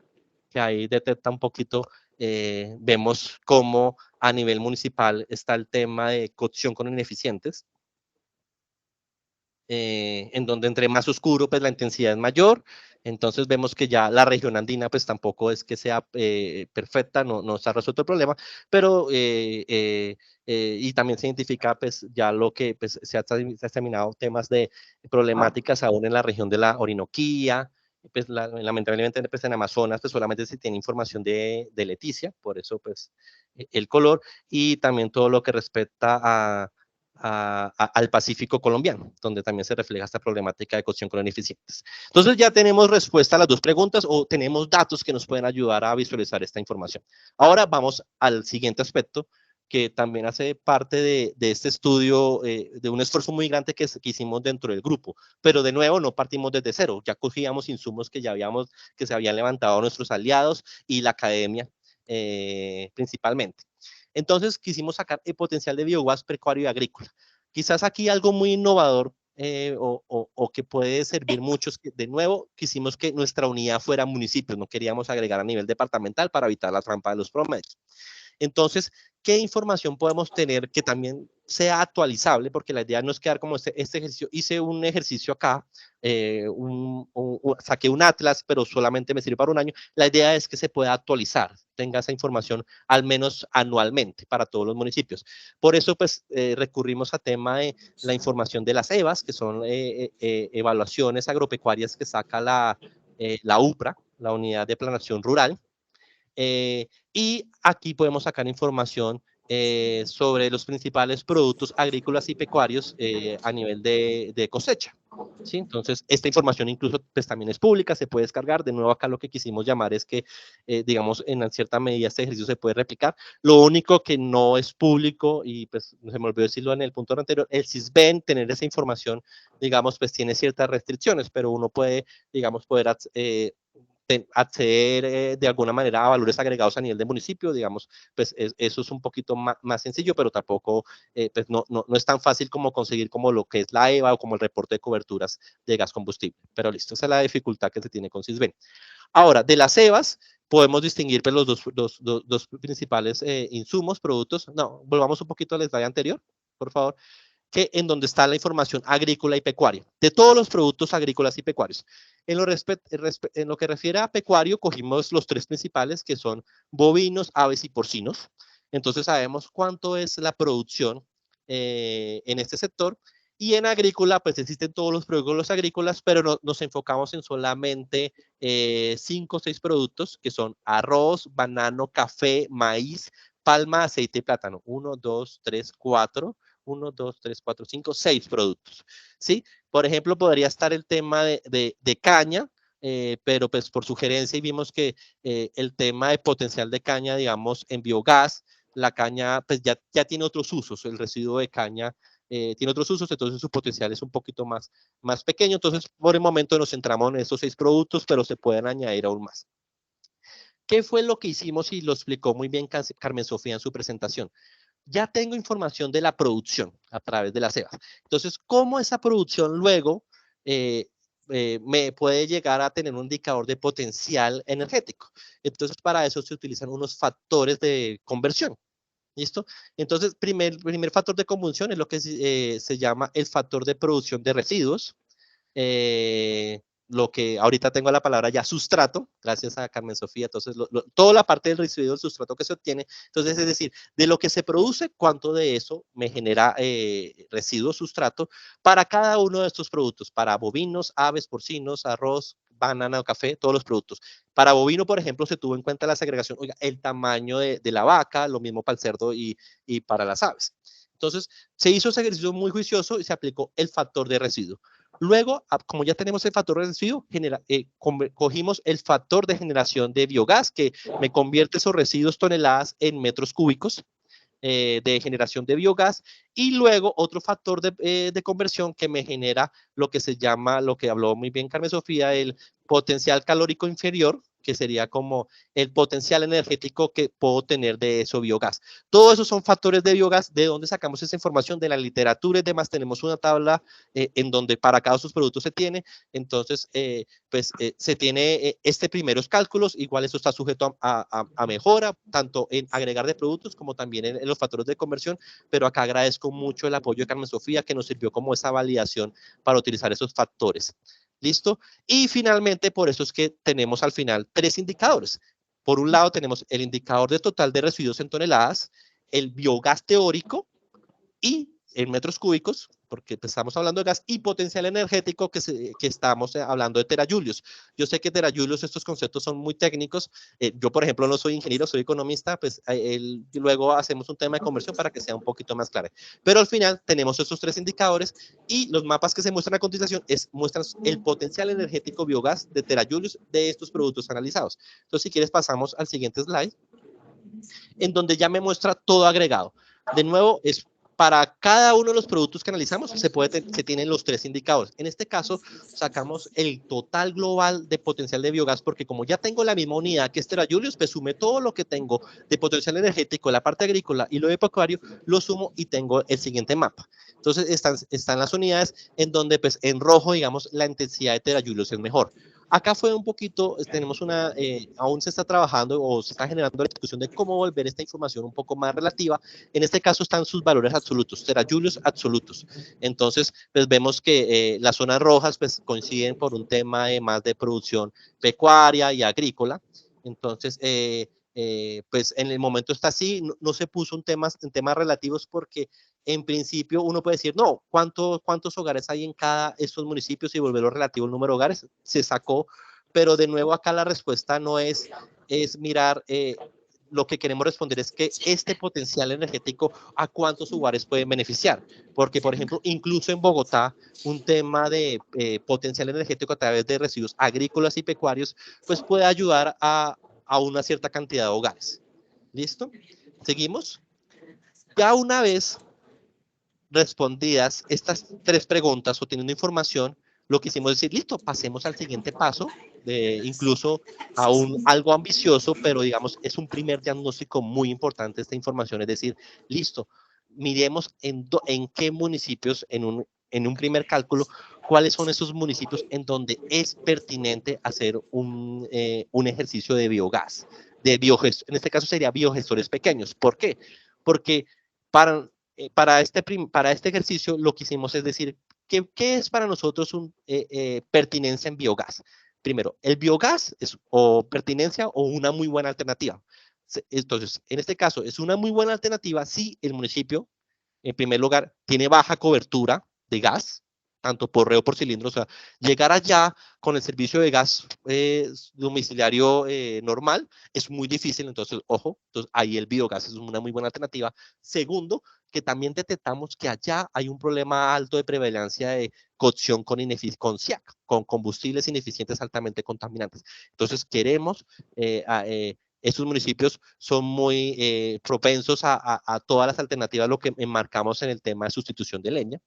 que ahí detecta un poquito, vemos cómo a nivel municipal está el tema de cocción con ineficientes. En donde entre más oscuro, pues la intensidad es mayor. Entonces vemos que ya la región andina, pues tampoco es que sea perfecta, no está resuelto el problema, pero y también se identifica, pues ya lo que pues, se ha examinado temas de problemáticas aún en la región de la Orinoquía, pues lamentablemente pues, en Amazonas, pues solamente se tiene información de Leticia, por eso pues el color, y también todo lo que respecta al Pacífico colombiano, donde también se refleja esta problemática de cocción con ineficientes. Entonces ya tenemos respuesta a las dos preguntas o tenemos datos que nos pueden ayudar a visualizar esta información. Ahora vamos al siguiente aspecto que también hace parte de este estudio, de un esfuerzo muy grande que hicimos dentro del grupo, pero de nuevo no partimos desde cero, ya cogíamos insumos que se habían levantado nuestros aliados y la academia principalmente. Entonces quisimos sacar el potencial de biogás pecuario y agrícola. Quizás aquí algo muy innovador o que puede servir mucho es que, de nuevo, quisimos que nuestra unidad fuera municipios, no queríamos agregar a nivel departamental para evitar la trampa de los promedios. Entonces, ¿qué información podemos tener que también sea actualizable? Porque la idea no es quedar como este ejercicio. Hice un ejercicio acá, saqué un atlas, pero solamente me sirve para un año. La idea es que se pueda actualizar, tenga esa información al menos anualmente para todos los municipios. Por eso, pues, recurrimos a tema de la información de las EVAs, que son evaluaciones agropecuarias que saca la UPRA, la Unidad de Planación Rural. Y aquí podemos sacar información sobre los principales productos agrícolas y pecuarios a nivel de cosecha. ¿Sí? Entonces, esta información incluso pues, también es pública, se puede descargar. De nuevo, acá lo que quisimos llamar es que, digamos, en cierta medida este ejercicio se puede replicar. Lo único que no es público, y pues se me olvidó decirlo en el punto anterior, el CISBEN, tener esa información, digamos, pues tiene ciertas restricciones, pero uno puede, digamos, acceder de alguna manera a valores agregados a nivel de municipio, digamos, pues eso es un poquito más sencillo, pero tampoco pues no es tan fácil como conseguir como lo que es la EVA o como el reporte de coberturas de gas combustible. Pero listo, esa es la dificultad que se tiene con CISBEN. Ahora, de las EVAs, podemos distinguir pues, los dos principales insumos, productos. No, volvamos un poquito al slide anterior, por favor, que en donde está la información agrícola y pecuaria, de todos los productos agrícolas y pecuarios. En lo que refiere a pecuario, cogimos los tres principales, que son bovinos, aves y porcinos. Entonces sabemos cuánto es la producción en este sector. Y en agrícola, pues existen todos los productos agrícolas, pero nos enfocamos en solamente 5 o 6 productos, que son arroz, banano, café, maíz, palma, aceite y plátano. 1, 2, 3, 4, 1, 2, 3, 4, 5, 6 productos, ¿sí? Por ejemplo, podría estar el tema de caña, pero pues por sugerencia y vimos que el tema de potencial de caña, digamos, en biogás, la caña pues ya tiene otros usos, el residuo de caña tiene otros usos, entonces su potencial es un poquito más pequeño, entonces por el momento nos centramos en estos 6 productos, pero se pueden añadir aún más. ¿Qué fue lo que hicimos? Y lo explicó muy bien Carmen Sofía en su presentación. Ya tengo información de la producción a través de las EVAs. Entonces, ¿cómo esa producción luego me puede llegar a tener un indicador de potencial energético? Entonces, para eso se utilizan unos factores de conversión. ¿Listo? Entonces, primer factor de conversión es lo que se llama el factor de producción de residuos. Lo que ahorita tengo la palabra ya sustrato, gracias a Carmen Sofía, entonces toda la parte del residuo del sustrato que se obtiene, entonces es decir, de lo que se produce, cuánto de eso me genera residuo sustrato para cada uno de estos productos, para bovinos, aves, porcinos, arroz, banana o café, todos los productos. Para bovino, por ejemplo, se tuvo en cuenta la segregación, oiga, el tamaño de la vaca, lo mismo para el cerdo y para las aves. Entonces, se hizo ese ejercicio muy juicioso y se aplicó el factor de residuo. Luego, como ya tenemos el factor de residuo, cogimos el factor de generación de biogás, que me convierte esos residuos toneladas en metros cúbicos de generación de biogás, y luego otro factor de conversión que me genera lo que se llama, lo que habló muy bien Carmen Sofía, el potencial calórico inferior, que sería como el potencial energético que puedo tener de eso biogás. Todos esos son factores de biogás. ¿De dónde sacamos esa información? De la literatura y demás. Tenemos una tabla en donde para cada de sus productos se tiene. Entonces, se tiene primeros cálculos. Igual eso está sujeto a mejora, tanto en agregar de productos como también en los factores de conversión. Pero acá agradezco mucho el apoyo de Carmen Sofía, que nos sirvió como esa validación para utilizar esos factores. ¿Listo? Y finalmente, por eso es que tenemos al final 3 indicadores. Por un lado, tenemos el indicador de total de residuos en toneladas, el biogás teórico y en metros cúbicos, porque estamos hablando de gas, y potencial energético, que estamos hablando de terajulios. Yo sé que terajulios, estos conceptos son muy técnicos. Yo, por ejemplo, no soy ingeniero, soy economista, pues luego hacemos un tema de conversión para que sea un poquito más claro. Pero al final tenemos estos 3 indicadores y los mapas que se muestran a continuación muestran el potencial energético biogás de terajulios de estos productos analizados. Entonces, si quieres, pasamos al siguiente slide, en donde ya me muestra todo agregado. De nuevo, para cada uno de los productos que analizamos se tienen los 3 indicadores. En este caso, sacamos el total global de potencial de biogás, porque como ya tengo la misma unidad que es terajulios, pues sumé todo lo que tengo de potencial energético, la parte agrícola y lo de pecuario, lo sumo y tengo el siguiente mapa. Entonces, están las unidades en donde, pues, en rojo, digamos, la intensidad de terajulios es mejor. Acá fue un poquito, tenemos aún se está trabajando o se está generando la discusión de cómo volver esta información un poco más relativa. En este caso están sus valores absolutos, terajulios absolutos. Entonces, pues vemos que las zonas rojas pues coinciden por un tema más de producción pecuaria y agrícola. Entonces, pues en el momento está así, no se puso en temas relativos porque en principio uno puede decir, no, ¿cuántos hogares hay en cada estos municipios y volverlo relativo al número de hogares? Se sacó, pero de nuevo acá la respuesta no es mirar, lo que queremos responder es que este potencial energético a cuántos hogares pueden beneficiar. Porque, por ejemplo, incluso en Bogotá, un tema de potencial energético a través de residuos agrícolas y pecuarios, pues puede ayudar a una cierta cantidad de hogares. ¿Listo? ¿Seguimos? Ya una vez respondidas estas 3 preguntas o teniendo información, lo que hicimos es decir, listo, pasemos al siguiente paso, incluso aún algo ambicioso, pero digamos, es un primer diagnóstico muy importante esta información, es decir, listo, miremos en qué municipios, en un primer cálculo, cuáles son esos municipios en donde es pertinente hacer un ejercicio de biogás, en este caso sería biogestores pequeños. ¿Por qué? Porque para este ejercicio lo que hicimos es decir, ¿qué es para nosotros pertinencia en biogás? Primero, el biogás es o pertinencia o una muy buena alternativa. Entonces, en este caso, es una muy buena alternativa si el municipio, en primer lugar, tiene baja cobertura de gas, tanto por reo por cilindro, o sea, llegar allá con el servicio de gas domiciliario normal es muy difícil, entonces, ojo, entonces ahí el biogás es una muy buena alternativa. Segundo, que también detectamos que allá hay un problema alto de prevalencia de cocción con SIAC, con combustibles ineficientes altamente contaminantes. Entonces queremos, estos municipios son muy propensos a todas las alternativas, lo que enmarcamos en el tema de sustitución de leña.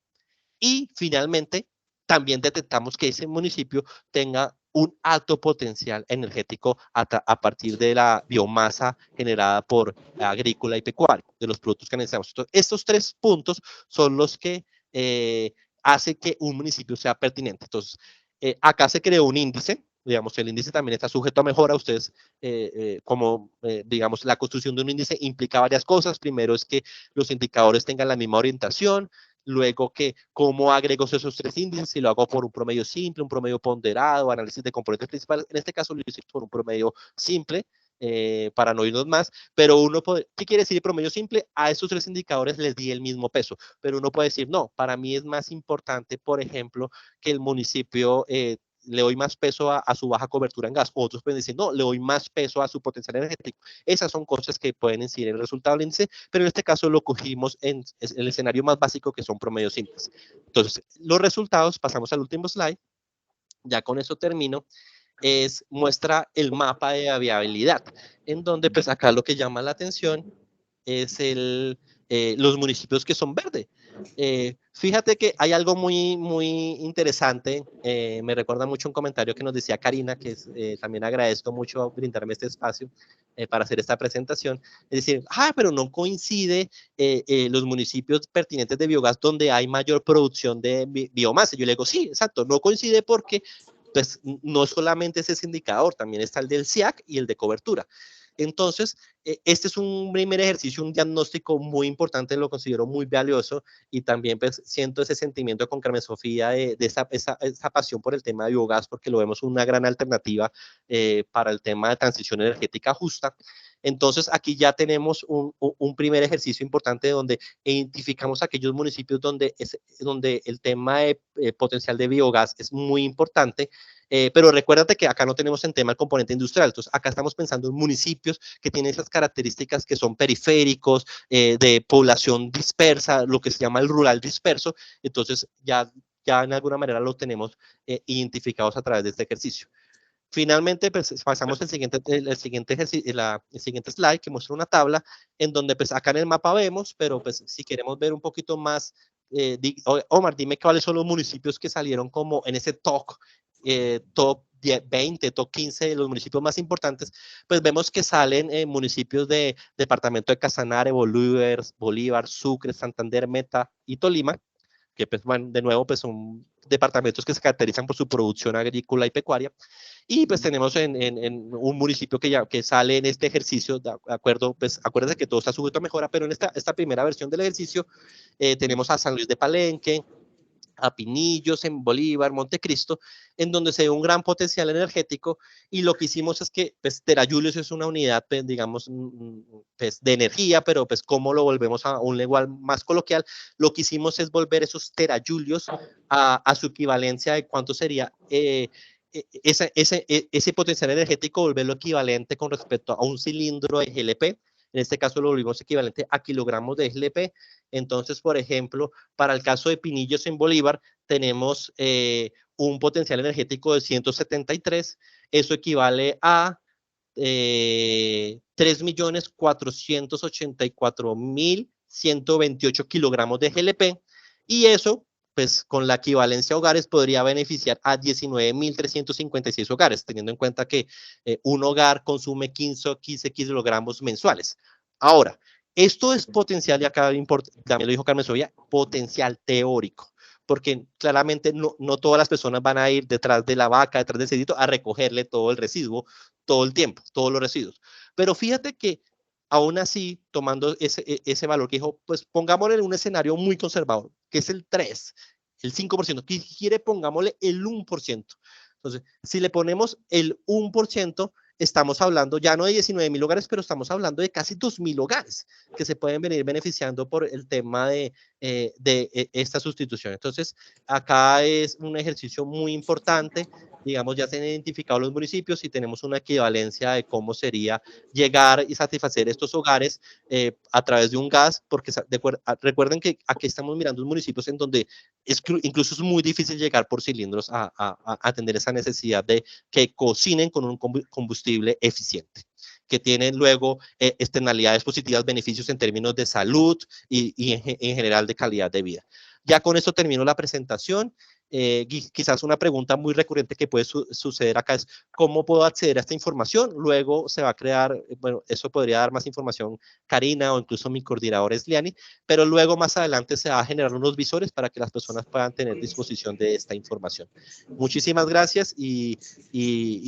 Y finalmente, también detectamos que ese municipio tenga un alto potencial energético a partir de la biomasa generada por agrícola y pecuaria, de los productos que necesitamos. Entonces, estos 3 puntos son los que hacen que un municipio sea pertinente. Entonces, acá se creó un índice, digamos, el índice también está sujeto a mejora. Ustedes, digamos, la construcción de un índice implica varias cosas. Primero es que los indicadores tengan la misma orientación. Luego que cómo agrego esos 3 índices, si lo hago por un promedio simple, un promedio ponderado, análisis de componentes principales. En este caso lo hice por un promedio simple, para no irnos más, pero uno puede, ¿qué quiere decir promedio simple? A estos 3 indicadores les di el mismo peso, pero uno puede decir, no, para mí es más importante, por ejemplo, que el municipio le doy más peso a su baja cobertura en gas. Otros pueden decir, no, le doy más peso a su potencial energético. Esas son cosas que pueden incidir en el resultado del índice, pero en este caso lo cogimos en el escenario más básico, que son promedios simples. Entonces, los resultados, pasamos al último slide, ya con eso termino, muestra el mapa de viabilidad, en donde pues acá lo que llama la atención es los municipios que son verde. Fíjate que hay algo muy interesante, me recuerda mucho un comentario que nos decía Karina, que también agradezco mucho brindarme este espacio para hacer esta presentación. Es decir, pero no coincide los municipios pertinentes de biogás donde hay mayor producción de biomasa. Yo le digo, sí, exacto, no coincide porque pues no solamente es ese indicador, también está el del SIAC y el de cobertura. Entonces, este es un primer ejercicio, un diagnóstico muy importante, lo considero muy valioso, y también pues siento ese sentimiento con Carmen Sofía de esa pasión por el tema de biogás, porque lo vemos una gran alternativa para el tema de transición energética justa. Entonces, aquí ya tenemos un primer ejercicio importante donde identificamos aquellos municipios donde el tema de potencial de biogás es muy importante. Pero recuérdate que acá no tenemos en tema el componente industrial. Entonces, acá estamos pensando en municipios que tienen esas características que son periféricos, de población dispersa, lo que se llama el rural disperso. Entonces, ya en alguna manera lo tenemos identificados a través de este ejercicio. Finalmente, pues pasamos el siguiente slide, que muestra una tabla en donde pues acá en el mapa vemos, pero pues si queremos ver un poquito más, Omar, dime cuáles son los municipios que salieron como en ese top 20, top 15 de los municipios más importantes. Pues vemos que salen municipios de departamento de Casanare, Bolívar, Sucre, Santander, Meta y Tolima, que pues bueno, de nuevo pues son departamentos que se caracterizan por su producción agrícola y pecuaria. Y pues tenemos en un municipio que sale en este ejercicio, de acuerdo, pues acuérdense que todo está sujeto a mejora, pero en esta primera versión del ejercicio tenemos a San Luis de Palenque, a Pinillos, en Bolívar, Montecristo, en donde se ve un gran potencial energético, y lo que hicimos es que pues, Terajulios es una unidad, pues, digamos, pues, de energía, pero pues cómo lo volvemos a un lenguaje más coloquial, lo que hicimos es volver esos terajulios a su equivalencia de cuánto sería ese potencial energético, volverlo equivalente con respecto a un cilindro de GLP. En este caso lo volvimos equivalente a kilogramos de GLP. Entonces, por ejemplo, para el caso de Pinillos en Bolívar, tenemos un potencial energético de 173. Eso equivale a 3.484.128 kilogramos de GLP. Y eso, pues con la equivalencia a hogares, podría beneficiar a 19.356 hogares, teniendo en cuenta que un hogar consume 15 kilogramos mensuales. Ahora, esto es potencial, y acá también lo dijo Carmen Sofía, potencial teórico, porque claramente no todas las personas van a ir detrás de la vaca, detrás del cerdito, a recogerle todo el residuo, todo el tiempo, todos los residuos. Pero fíjate que aún así, tomando ese valor que dijo, pues pongámosle en un escenario muy conservador, que es el 3, el 5%, que quiere pongámosle el 1%. Entonces, si le ponemos el 1%, estamos hablando ya no de 19.000 hogares, pero estamos hablando de casi 2.000 hogares que se pueden venir beneficiando por el tema de esta sustitución. Entonces, acá es un ejercicio muy importante. Digamos, ya se han identificado los municipios y tenemos una equivalencia de cómo sería llegar y satisfacer estos hogares a través de un gas, porque recuerden que aquí estamos mirando municipios en donde incluso es muy difícil llegar por cilindros a atender esa necesidad de que cocinen con un combustible eficiente, que tienen luego externalidades positivas, beneficios en términos de salud y en general de calidad de vida. Ya con esto termino la presentación. Quizás una pregunta muy recurrente que puede suceder acá es ¿cómo puedo acceder a esta información? Luego se va a crear, bueno, eso podría dar más información Karina o incluso mi coordinador Esliani, pero luego más adelante se va a generar unos visores para que las personas puedan tener disposición de esta información. Muchísimas gracias y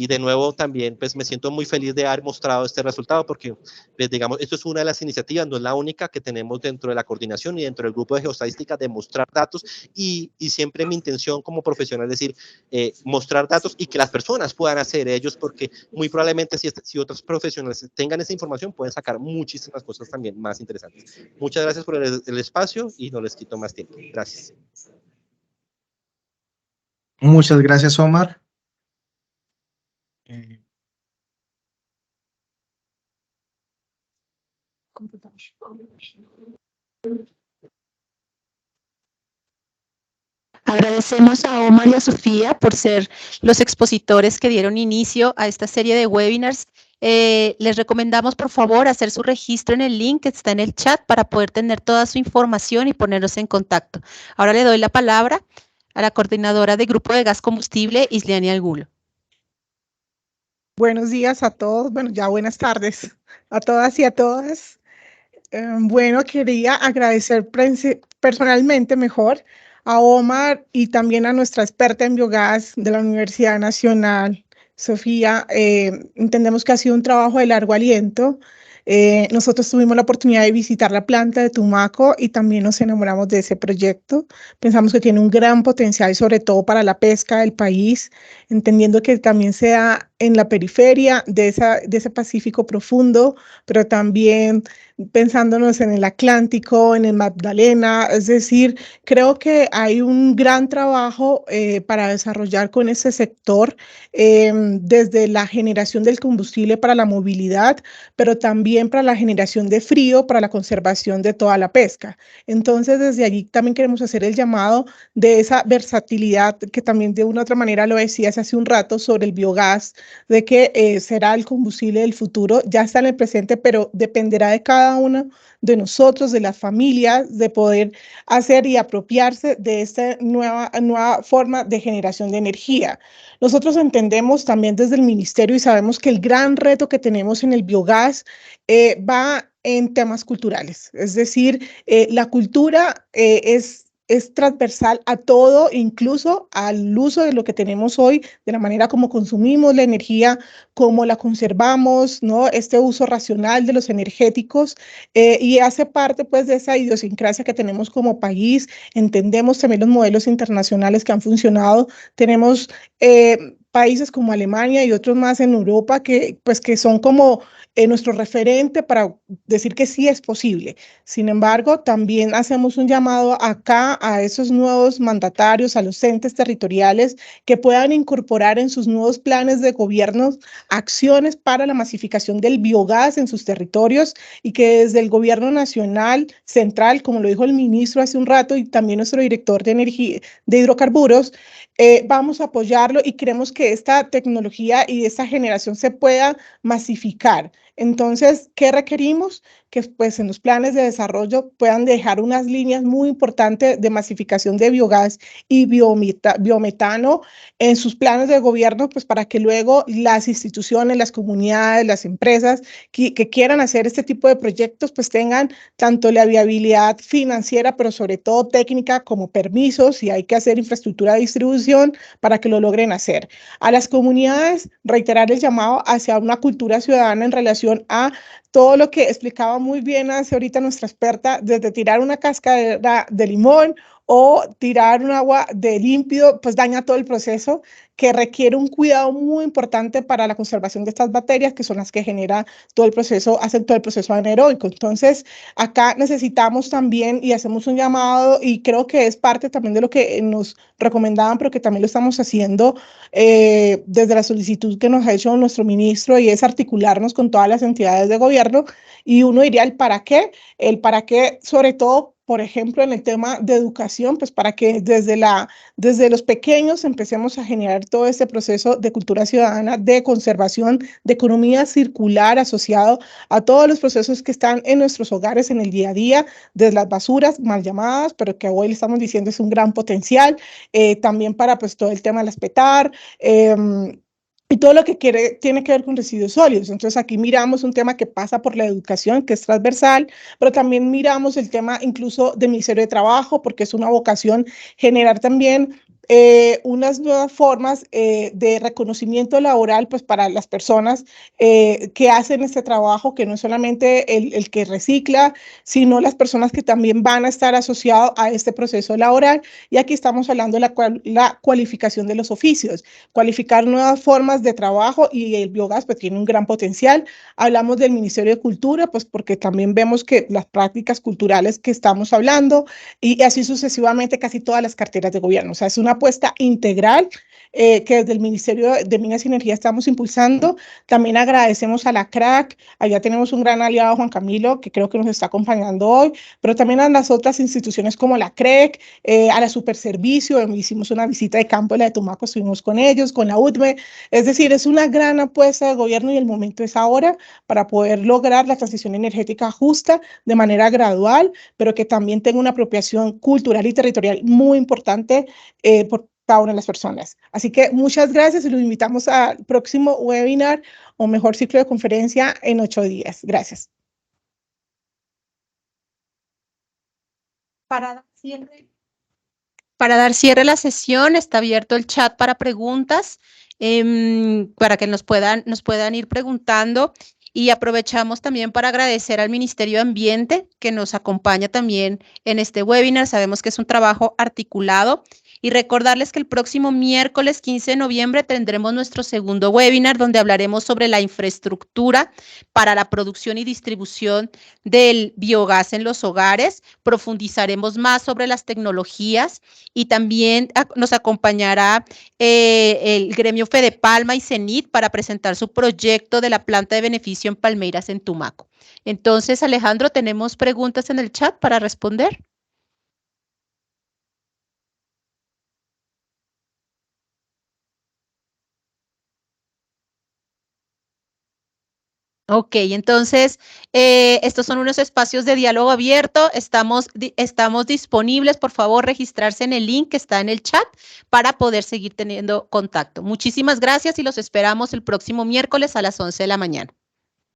de nuevo también pues me siento muy feliz de haber mostrado este resultado porque pues, digamos, esto es una de las iniciativas, no es la única que tenemos dentro de la coordinación y dentro del grupo de geoestadística de mostrar datos y siempre mi intención como profesional es decir, mostrar datos y que las personas puedan hacer ellos, porque muy probablemente si otros profesionales tengan esa información, pueden sacar muchísimas cosas también más interesantes. Muchas gracias por el espacio y no les quito más tiempo. Gracias. Muchas gracias, Omar. Agradecemos a Omar y a Sofía por ser los expositores que dieron inicio a esta serie de webinars. Les recomendamos, por favor, hacer su registro en el link que está en el chat para poder tener toda su información y ponernos en contacto. Ahora le doy la palabra a la coordinadora de Grupo de Gas Combustible, Isliani Angulo. Buenos días a todos, bueno, ya buenas tardes a todas y a todas. Bueno, quería agradecer personalmente mejor a Omar y también a nuestra experta en biogás de la Universidad Nacional, Sofía. Entendemos que ha sido un trabajo de largo aliento. Nosotros tuvimos la oportunidad de visitar la planta de Tumaco y también nos enamoramos de ese proyecto. Pensamos que tiene un gran potencial, sobre todo para la pesca del país, entendiendo que también sea en la periferia de ese Pacífico profundo, pero también pensándonos en el Atlántico, en el Magdalena, es decir, creo que hay un gran trabajo para desarrollar con ese sector, desde la generación del combustible para la movilidad, pero también para la generación de frío, para la conservación de toda la pesca. Entonces, desde allí también queremos hacer el llamado de esa versatilidad que también de una u otra manera lo decías hace un rato sobre el biogás, de que será el combustible del futuro, ya está en el presente, pero dependerá de cada uno de nosotros, de las familias, de poder hacer y apropiarse de esta nueva forma de generación de energía. Nosotros entendemos también desde el ministerio y sabemos que el gran reto que tenemos en el biogás va en temas culturales, es decir, la cultura es transversal a todo, incluso al uso de lo que tenemos hoy, de la manera como consumimos la energía, cómo la conservamos, ¿no? Este uso racional de los energéticos y hace parte pues de esa idiosincrasia que tenemos como país. Entendemos también los modelos internacionales que han funcionado. Tenemos países como Alemania y otros más en Europa que son como nuestro referente para decir que sí es posible. Sin embargo, también hacemos un llamado acá a esos nuevos mandatarios, a los entes territoriales que puedan incorporar en sus nuevos planes de gobierno acciones para la masificación del biogás en sus territorios y que desde el gobierno nacional, central, como lo dijo el ministro hace un rato y también nuestro director de energía, de hidrocarburos, vamos a apoyarlo y queremos que esta tecnología y esta generación se pueda masificar. Entonces, ¿qué requerimos? Que pues en los planes de desarrollo puedan dejar unas líneas muy importantes de masificación de biogás y biometano en sus planes de gobierno, pues para que luego las instituciones, las comunidades, las empresas que quieran hacer este tipo de proyectos, pues tengan tanto la viabilidad financiera, pero sobre todo técnica como permisos y hay que hacer infraestructura de distribución para que lo logren hacer. A las comunidades, reiterar el llamado hacia una cultura ciudadana en relación a todo lo que explicaba muy bien hace ahorita nuestra experta, desde tirar una cáscara de limón o tirar un agua de límpido, pues daña todo el proceso, que requiere un cuidado muy importante para la conservación de estas bacterias, que son las que genera todo el proceso, hacen todo el proceso anaeróbico. Entonces, acá necesitamos también, y hacemos un llamado, y creo que es parte también de lo que nos recomendaban, pero que también lo estamos haciendo desde la solicitud que nos ha hecho nuestro ministro, y es articularnos con todas las entidades de gobierno, y uno diría el para qué, sobre todo, por ejemplo, en el tema de educación, pues para que desde los pequeños empecemos a generar todo este proceso de cultura ciudadana, de conservación, de economía circular asociado a todos los procesos que están en nuestros hogares en el día a día, desde las basuras mal llamadas, pero que hoy le estamos diciendo es un gran potencial, también para pues todo el tema de las PETAR, y todo lo que tiene que ver con residuos sólidos. Entonces aquí miramos un tema que pasa por la educación, que es transversal, pero también miramos el tema incluso del Ministerio de Trabajo, porque es una vocación generar también unas nuevas formas de reconocimiento laboral pues para las personas que hacen este trabajo, que no es solamente el que recicla, sino las personas que también van a estar asociados a este proceso laboral. Y aquí estamos hablando de la cualificación de los oficios, cualificar nuevas formas de trabajo, y el biogás pues tiene un gran potencial. Hablamos del Ministerio de Cultura, pues porque también vemos que las prácticas culturales que estamos hablando, y así sucesivamente casi todas las carteras de gobierno. O sea, es una apuesta integral que desde el Ministerio de Minas y Energía estamos impulsando. También agradecemos a la CRAC, allá tenemos un gran aliado, Juan Camilo, que creo que nos está acompañando hoy, pero también a las otras instituciones como la CREC, a la Superservicio, hicimos una visita de campo en la de Tumaco, estuvimos con ellos, con la UTME, es decir, es una gran apuesta del gobierno y el momento es ahora para poder lograr la transición energética justa de manera gradual, pero que también tenga una apropiación cultural y territorial muy importante por cada una de las personas. Así que muchas gracias y los invitamos al próximo webinar o mejor ciclo de conferencia en 8 días. Gracias. Para dar cierre a la sesión, está abierto el chat para preguntas, para que nos puedan ir preguntando. Y aprovechamos también para agradecer al Ministerio de Ambiente que nos acompaña también en este webinar. Sabemos que es un trabajo articulado. Y recordarles que el próximo miércoles 15 de noviembre tendremos nuestro segundo webinar donde hablaremos sobre la infraestructura para la producción y distribución del biogás en los hogares. Profundizaremos más sobre las tecnologías y también nos acompañará el gremio Fedepalma y CENIT para presentar su proyecto de la planta de beneficio en Palmeiras, en Tumaco. Entonces, Alejandro, ¿tenemos preguntas en el chat para responder? Ok, entonces, estos son unos espacios de diálogo abierto. Estamos disponibles, por favor, registrarse en el link que está en el chat para poder seguir teniendo contacto. Muchísimas gracias y los esperamos el próximo miércoles a las 11 de la mañana.